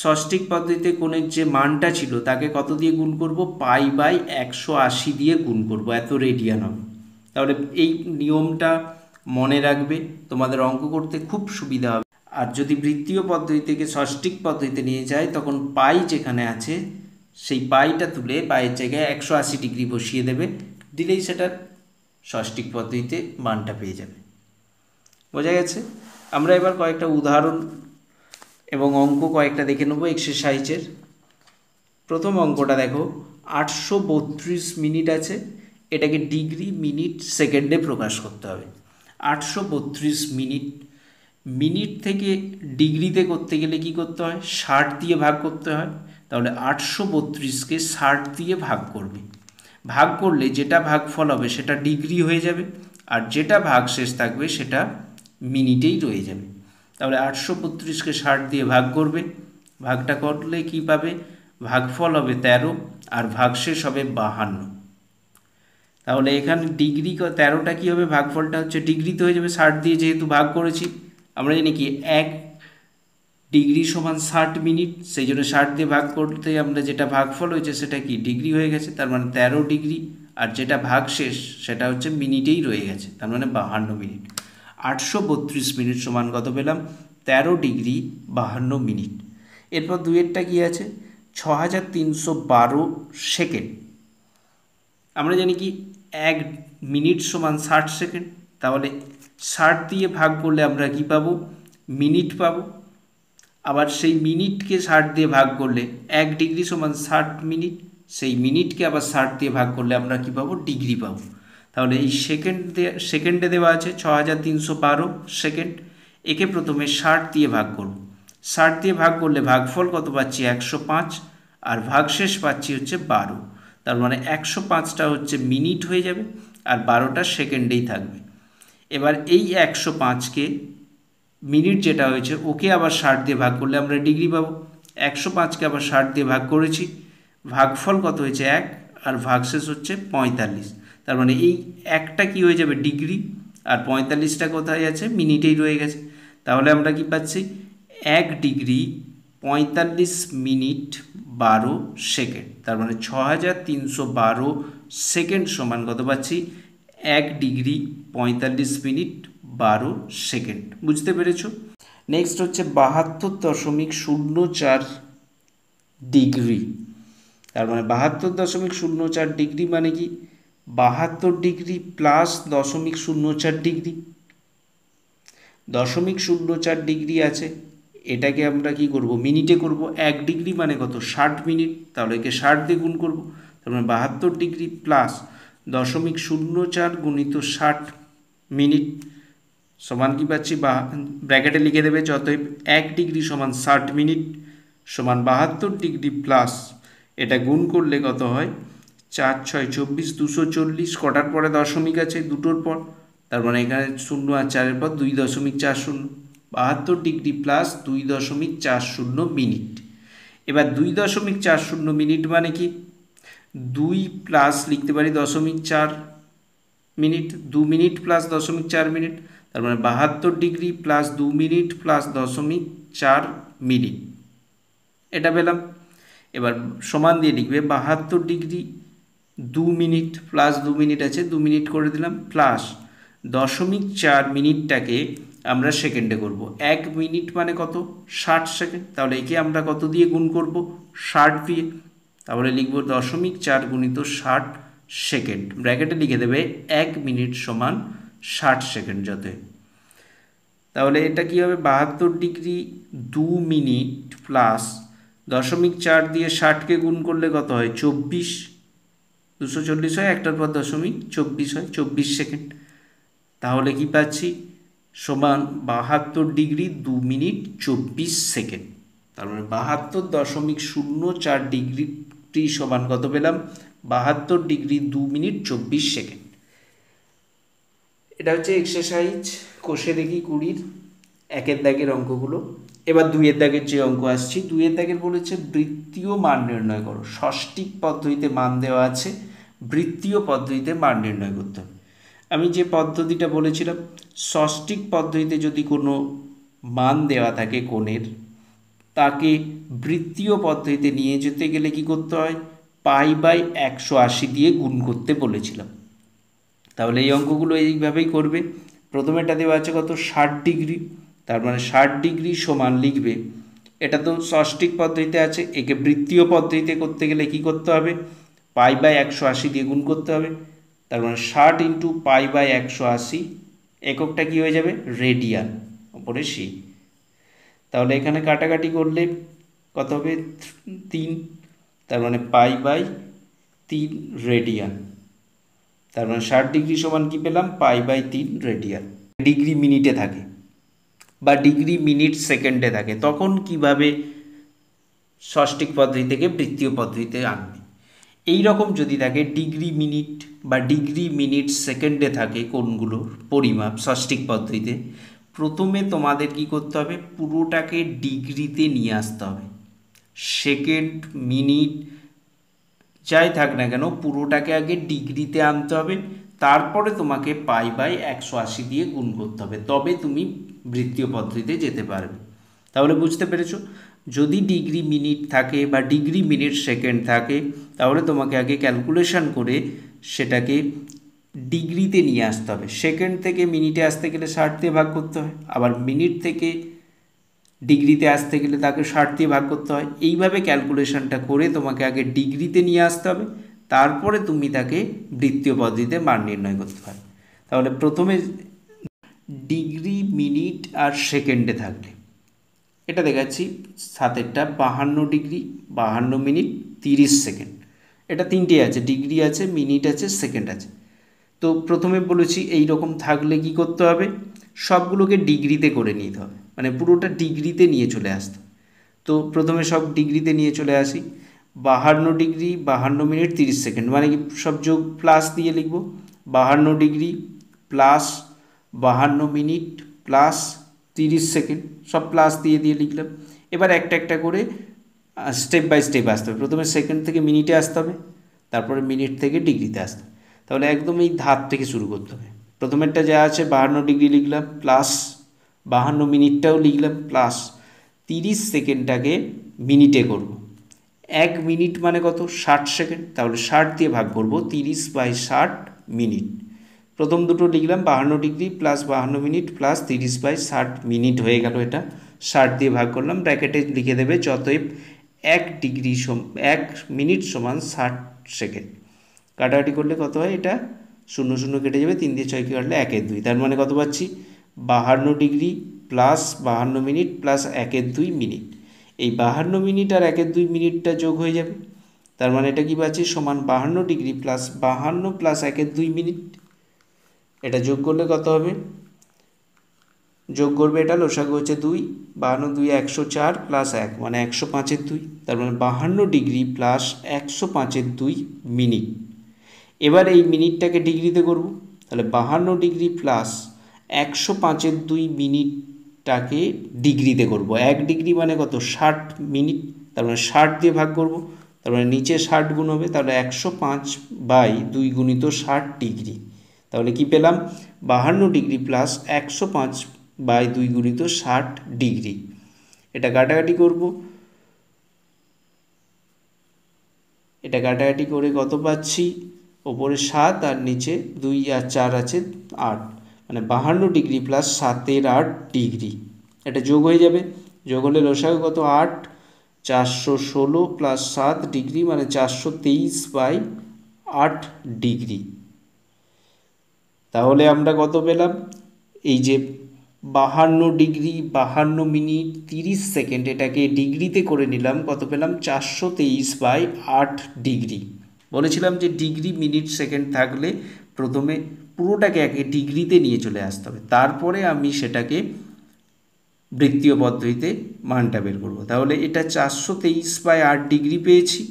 ষষ্ঠিক পদ্ধতিতে কোণের যে মানটা ছিল তাকে কত দিয়ে গুণ করব, পাই বাই 180 দিয়ে গুণ করব, এত রেডিয়ান হবে। তাহলে এই নিয়মটা মনে রাখবে, তোমাদের অঙ্ক করতে খুব সুবিধা হবে। আর যদি বৃত্তীয় পদ্ধতি থেকে ষষ্ঠিক পদ্ধতিতে নিয়ে যায় তখন পাই যেখানে আছে সেই পাইটা তুলে পায়ের জায়গায় 180 ডিগ্রি বসিয়ে দেবে, দিলেই সেটা ষষ্ঠিক পদ্ধতিতে মানটা পেয়ে যাবে। বোঝা গেছে? আমরা এবার কয়েকটা উদাহরণ এবং অঙ্ক কয়েকটা দেখে নেব এক্সারসাইজের। প্রথম অঙ্কটা দেখো 832 মিনিট আছে, এটাকে ডিগ্রি মিনিট সেকেন্ডে প্রকাশ করতে হবে। 832 মিনিট, মিনিট থেকে ডিগ্রিতে করতে গেলে কি করতে হয় 60 দিয়ে ভাগ করতে হয়। তাহলে 832কে 60 দিয়ে ভাগ করবে, ভাগ করলে যেটা ভাগফল হবে সেটা ডিগ্রি হয়ে যাবে আর যেটা ভাগশেষ থাকবে সেটা মিনিটেই রয়ে যাবে। তাহলে 832কে 60 দিয়ে ভাগ করবে, ভাগটা করলে কি পাবে, ভাগফল হবে 13 আর ভাগশেষ হবে 52। তাহলে এখানে ডিগ্রি 13টা কী হবে, ভাগফলটা হচ্ছে ডিগ্রিতে হয়ে যাবে 60 দিয়ে যেহেতু ভাগ করেছি। আমরা জানি কি 1 ডিগ্রি সমান 60 মিনিট, সেই জন্য 60 দিয়ে ভাগ করতে আমরা যেটা ভাগফল হয়েছে সেটা কি ডিগ্রি হয়ে গেছে, তার মানে 13 ডিগ্রি আর যেটা ভাগশেষ সেটা হচ্ছে মিনিটেই রয়ে গেছে, তার মানে 52 মিনিট। 832 মিনিট সমান কত পেলাম, 13 ডিগ্রি 52 মিনিট। এরপর দুইয়েরটা কি আছে 6312 সেকেন্ড। আমরা জানি কি 1 মিনিট সমান 60 সেকেন্ড, তাহলে 60 দিয়ে ভাগ করলে আমরা কি পাবো, মিনিট পাবো। আবার সেই মিনিটকে 60 দিয়ে ভাগ করলে 1 ডিগ্রি সমান 60 মিনিট, সেই মিনিটকে আবার 60 দিয়ে ভাগ করলে আমরা কি পাবো, ডিগ্রি পাবো। তাহলে এই সেকেন্ডে দেওয়া আছে 6312 সেকেন্ড, একে প্রথমে 60 দিয়ে ভাগ করব। 60 দিয়ে ভাগ করলে ভাগফল কত পাচ্ছি 105 আর ভাগশেষ পাচ্ছি হচ্ছে 12, তার মানে 105টা হচ্ছে মিনিট হয়ে যাবে আর 12টা সেকেন্ডেই থাকবে। এবার এই 105কে মিনিট যেটা হয়েছে ওকে আবার 60 দিয়ে ভাগ করলে আমরা ডিগ্রি পাবো। 105কে আবার 60 দিয়ে ভাগ করেছি, ভাগফল কত হয়েছে 1 আর ভাগশেষ হচ্ছে 45, তার মানে এই একটা কি হয়ে যাবে ডিগ্রি আর 45টা কোথায় আছে, মিনিটেই রয়ে গেছে। তাহলে আমরা কি পাচ্ছি 1 ডিগ্রি 45 মিনিট 12 সেকেন্ড, তার মানে 6312 সেকেন্ড সমান কত পাচ্ছি, 1 ডিগ্রি 45 মিনিট 12 সেকেন্ড। বুঝতে পেরেছ? নেক্সট হচ্ছে 72.04 ডিগ্রি। তার মানে 72.04 ডিগ্রি মানে কি 72 ডিগ্রি প্লাস 0.04 ডিগ্রি। 0.04 ডিগ্রি আছে, এটাকে আমরা কি করব মিনিটে করব। 1 ডিগ্রি মানে কত 60 মিনিট, তাহলে একে 60 দিয়ে গুণ করব। তার মানে 72 ডিগ্রি প্লাস 0.04 গুণিত 60 মিনিট সমান কি পাচ্ছি, ব্র্যাকেটে লিখে দেবে অতএব 1 ডিগ্রি সমান 60 মিনিট সমান 72 ডিগ্রি প্লাস এটা গুণ করলে কত হয় 4 6 24 240। কটার পরে দশমিক আছে, দুটোর পর, তার মানে এখানে 0 আর 4-এর পর 2.40। 72 ডিগ্রি প্লাস 2.40 মিনিট। এবার 2.40 মিনিট মানে কি 2 প্লাস লিখতে পারি 0.4 মিনিট, 2 মিনিট প্লাস 0.4 মিনিট, তার মানে 72 degree plus 2 minute plus 0.4 minute, এটা পেলাম। এবার সমান দিয়ে লিখবে 72 ডিগ্রি 2 মিনিট প্লাস 2 মিনিট আছে 2 মিনিট করে দিলাম প্লাস 0.4 মিনিটটাকে আমরা সেকেন্ডে করব। 1 মিনিট মানে কত 60 সেকেন্ড, তাহলে একে আমরা কত দিয়ে গুণ করব 60 দিয়ে, তাহলে লিখব 0.4 গুণিত 60 সেকেন্ড, ব্র্যাকেটে লিখে দেবে 1 মিনিট সমান 60 সেকেন্ড যতই। তাহলে এটা কি হবে 72 ডিগ্রি 2 মিনিট প্লাস 0.4 দিয়ে 60কে গুণ করলে কত হয় 24, 240 হয়, একটার পর 0.24 হয় 24 সেকেন্ড। তাহলে কি পাচ্ছি সমান 72 ডিগ্রি 2 মিনিট 24 সেকেন্ড। তার মানে 72.04 ডিগ্রি সমান কত পেলাম 72 ডিগ্রি 2 মিনিট 24 সেকেন্ড। এটা হচ্ছে এক্সারসাইজ কোষে দেখি 20 1-এর দাগের অঙ্কগুলো। এবার 2-এর দাগের যে অঙ্ক আসছি, 2-এর দাগের বলেছে বৃত্তীয় মান নির্ণয় করো। ষষ্ঠিক পদ্ধতিতে মান দেওয়া আছে, বৃত্তীয় পদ্ধতিতে মান নির্ণয় করতে হবে। আমি যে পদ্ধতিটা বলেছিলাম ষষ্ঠিক পদ্ধতিতে যদি কোনো মান দেওয়া থাকে কোণের, তাকে বৃত্তীয় পদ্ধতিতে নিয়ে যেতে গেলে কি করতে হয় π/180 দিয়ে গুণ করতে বলেছিলাম। তাহলে এই অঙ্কগুলো এইভাবেই করবে। প্রথমেটা দেওয়া আছে কত 60 ডিগ্রি, তার মানে 60 ডিগ্রি সমান লিখবে, এটা তো ষষ্ঠিক পদ্ধতিতে আছে, একে বৃত্তীয় পদ্ধতিতে করতে গেলে কি করতে হবে π/180 দিয়ে গুণ করতে হবে। তার মানে 60 ইন্টু π/180, এককটা কি হয়ে যাবে রেডিয়ান, ওপরে সি। তাহলে এখানে কাটাকাটি করলে কত হবে 3, তার মানে π/3 রেডিয়ান। তার মানে 60 ডিগ্রি সমান কি পেলাম π/3 রেডিয়ান। ডিগ্রি মিনিটে থাকে বা ডিগ্রি মিনিট সেকেন্ডে থাকে, তখন কিভাবে ষষ্ঠিক পদ্ধতি থেকে বৃত্তীয় পদ্ধতিতে আনবে। এই রকম যদি থাকে ডিগ্রি মিনিট বা ডিগ্রি মিনিট সেকেন্ডে থাকে কোনগুলোর পরিমাপ ষষ্ঠিক পদ্ধতিতে, প্রথমে তোমাদের কি করতে হবে পুরোটাকে ডিগ্রিতে নিয়ে আসতে হবে। সেকেন্ড মিনিট যাই থাক না কেন পুরোটাকে আগে ডিগ্রিতে আনতে হবে, তারপরে তোমাকে π/180 দিয়ে গুণ করতে হবে, তবে তুমি বৃত্তীয় পদ্ধতিতে যেতে পারবে। তাহলে বুঝতে পেরেছো, যদি ডিগ্রি মিনিট থাকে বা ডিগ্রি মিনিট সেকেন্ড থাকে তাহলে তোমাকে আগে ক্যালকুলেশন করে সেটাকে ডিগ্রিতে নিয়ে আসতে হবে। সেকেন্ড থেকে মিনিটে আসতে গেলে 60 দিয়ে ভাগ করতে হয়, আবার মিনিট থেকে ডিগ্রিতে আসতে গেলে তাকে 60 দিয়ে ভাগ করতে হয়। এইভাবে ক্যালকুলেশনটা করে তোমাকে আগে ডিগ্রিতে নিয়ে আসতে হবে, তারপরে তুমি তাকে বৃত্তীয় পদ্ধতিতে মান নির্ণয় করতে পারবে। তাহলে প্রথমে ডিগ্রি মিনিট আর সেকেন্ডে থাকলে এটা দেখাচ্ছি 7-এরটা 52 ডিগ্রি 52 মিনিট 30 সেকেন্ড, এটা তিনটে আছে, ডিগ্রি আছে, মিনিট আছে, সেকেন্ড আছে। তো প্রথমে বলেছি এই রকম থাকলে কি করতে হবে সবগুলোকে ডিগ্রিতে করে নিতে হবে, মানে পুরোটা ডিগ্রিতে নিয়ে চলে আসতে। তো প্রথমে সব ডিগ্রিতে নিয়ে চলে আসি, 52 ডিগ্রি 52 মিনিট 30 সেকেন্ড, মানে কি সব যোগ প্লাস দিয়ে লিখব 52 degree plus 52 minute plus 30 second, সব প্লাস দিয়ে দিয়ে লিখলাম। এবার একটা একটা করে স্টেপ বাই স্টেপ আসতে হবে, প্রথমে সেকেন্ড থেকে মিনিটে আসতে হবে, তারপরে মিনিট থেকে ডিগ্রিতে আসতে হবে। তাহলে একদম এই ধাপ থেকে শুরু করতে হবে। প্রথমেরটা যা আছে 52 ডিগ্রি লিখলাম প্লাস 52 মিনিটটাও লিখলাম প্লাস 30 সেকেন্ডটাকে মিনিটে করব। 1 মিনিট মানে কত 60 সেকেন্ড, তাহলে 60 দিয়ে ভাগ করব 30/60 মিনিট, প্রথম দুটো লিখলাম 52 degree plus 52 minute plus 30/60 minute হয়ে গেল। এটা 60 দিয়ে ভাগ করলাম, ব্র্যাকেটে লিখে দেবে যতএব 1 মিনিট সমান 60 সেকেন্ড। কাটাকাটি করলে কত হয়, এটা 0 0 কেটে যাবে, 3 দিয়ে 6 কাটলে 1/2। তার মানে কত পাচ্ছি, 52 degree plus 52 minute plus 1/2 minute. এই 52 মিনিট আর 1/2 মিনিটটা যোগ হয়ে যাবে, তার মানে এটা কি পাচ্ছি সমান 52 ডিগ্রি প্লাস 52 প্লাস 1/2 মিনিট। এটা যোগ করলে কত হবে, যোগ করবে এটা, লসাগু হচ্ছে 2, 52 2 104 প্লাস 1 মানে 105/2। তার মানে 52 ডিগ্রি প্লাস 105/2 মিনিট। এবার এই মিনিটটাকে ডিগ্রিতে করব, তাহলে 52 ডিগ্রি প্লাস 105/2 মিনিটটাকে ডিগ্রিতে করব। 1 ডিগ্রি মানে কত, 60 মিনিট, তার মানে 60 দিয়ে ভাগ করব, তার মানে নিচে 60 গুণ হবে, তাহলে 105/2 গুণিত 60 ডিগ্রি। তাহলে কি পেলাম, 52 ডিগ্রি প্লাস 105/2 গুণিত 60 ডিগ্রি। এটা কাটাকাটি করব, এটা কাটাকাটি করে কত পাচ্ছি, ওপরে 7 আর নিচে 2 আর 4 আছে 8, মানে 52 ডিগ্রি প্লাস 7 8 ডিগ্রি। এটা যোগ হয়ে যাবে, যোগ হলে লসাগু কত 8, 416 প্লাস 7 ডিগ্রি মানে 423/8 ডিগ্রি। তাহলে আমরা কত পেলাম, এই যে 52 ডিগ্রি 52 মিনিট 30 সেকেন্ড, এটাকে ডিগ্রিতে করে নিলাম, কত পেলাম 423/8 ডিগ্রি। বলেছিলাম যে ডিগ্রি মিনিট সেকেন্ড থাকলে প্রথমে পুরোটাকে একে ডিগ্রিতে নিয়ে চলে আসতে হবে, তারপরে আমি সেটাকে বৃত্তীয় পদ্ধতিতে মানটা বের করব। তাহলে এটা 423/8 ডিগ্রি পেয়েছি।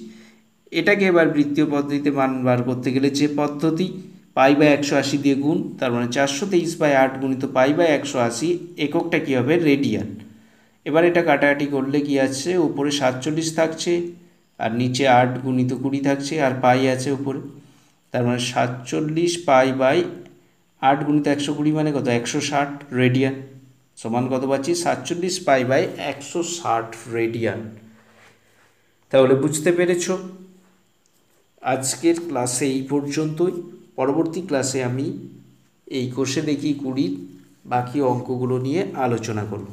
এটাকে এবার বৃত্তীয় পদ্ধতিতে মান বার করতে গেলে যে পদ্ধতি, π/180 দিয়ে গুণ, তার মানে 423/8 গুণিত π/180, এককটা কী হবে, রেডিয়ান। এবার এটা কাটাকাটি করলে কি আছে, উপরে 47 থাকছে আর নিচে 8 গুণিত 20 থাকছে আর পাই আছে উপরে, তার মানে 47 π/8 গুণিত 120 মানে কত, 160 রেডিয়ান, সমান কত পাচ্ছি 47 π/160 রেডিয়ান। তাহলে বুঝতে পেরেছো, আজকের ক্লাসে এই পর্যন্তই। পরবর্তী ক্লাসে আমি এই কোষে দেখি 20 বাকি অঙ্কগুলো নিয়ে আলোচনা করব।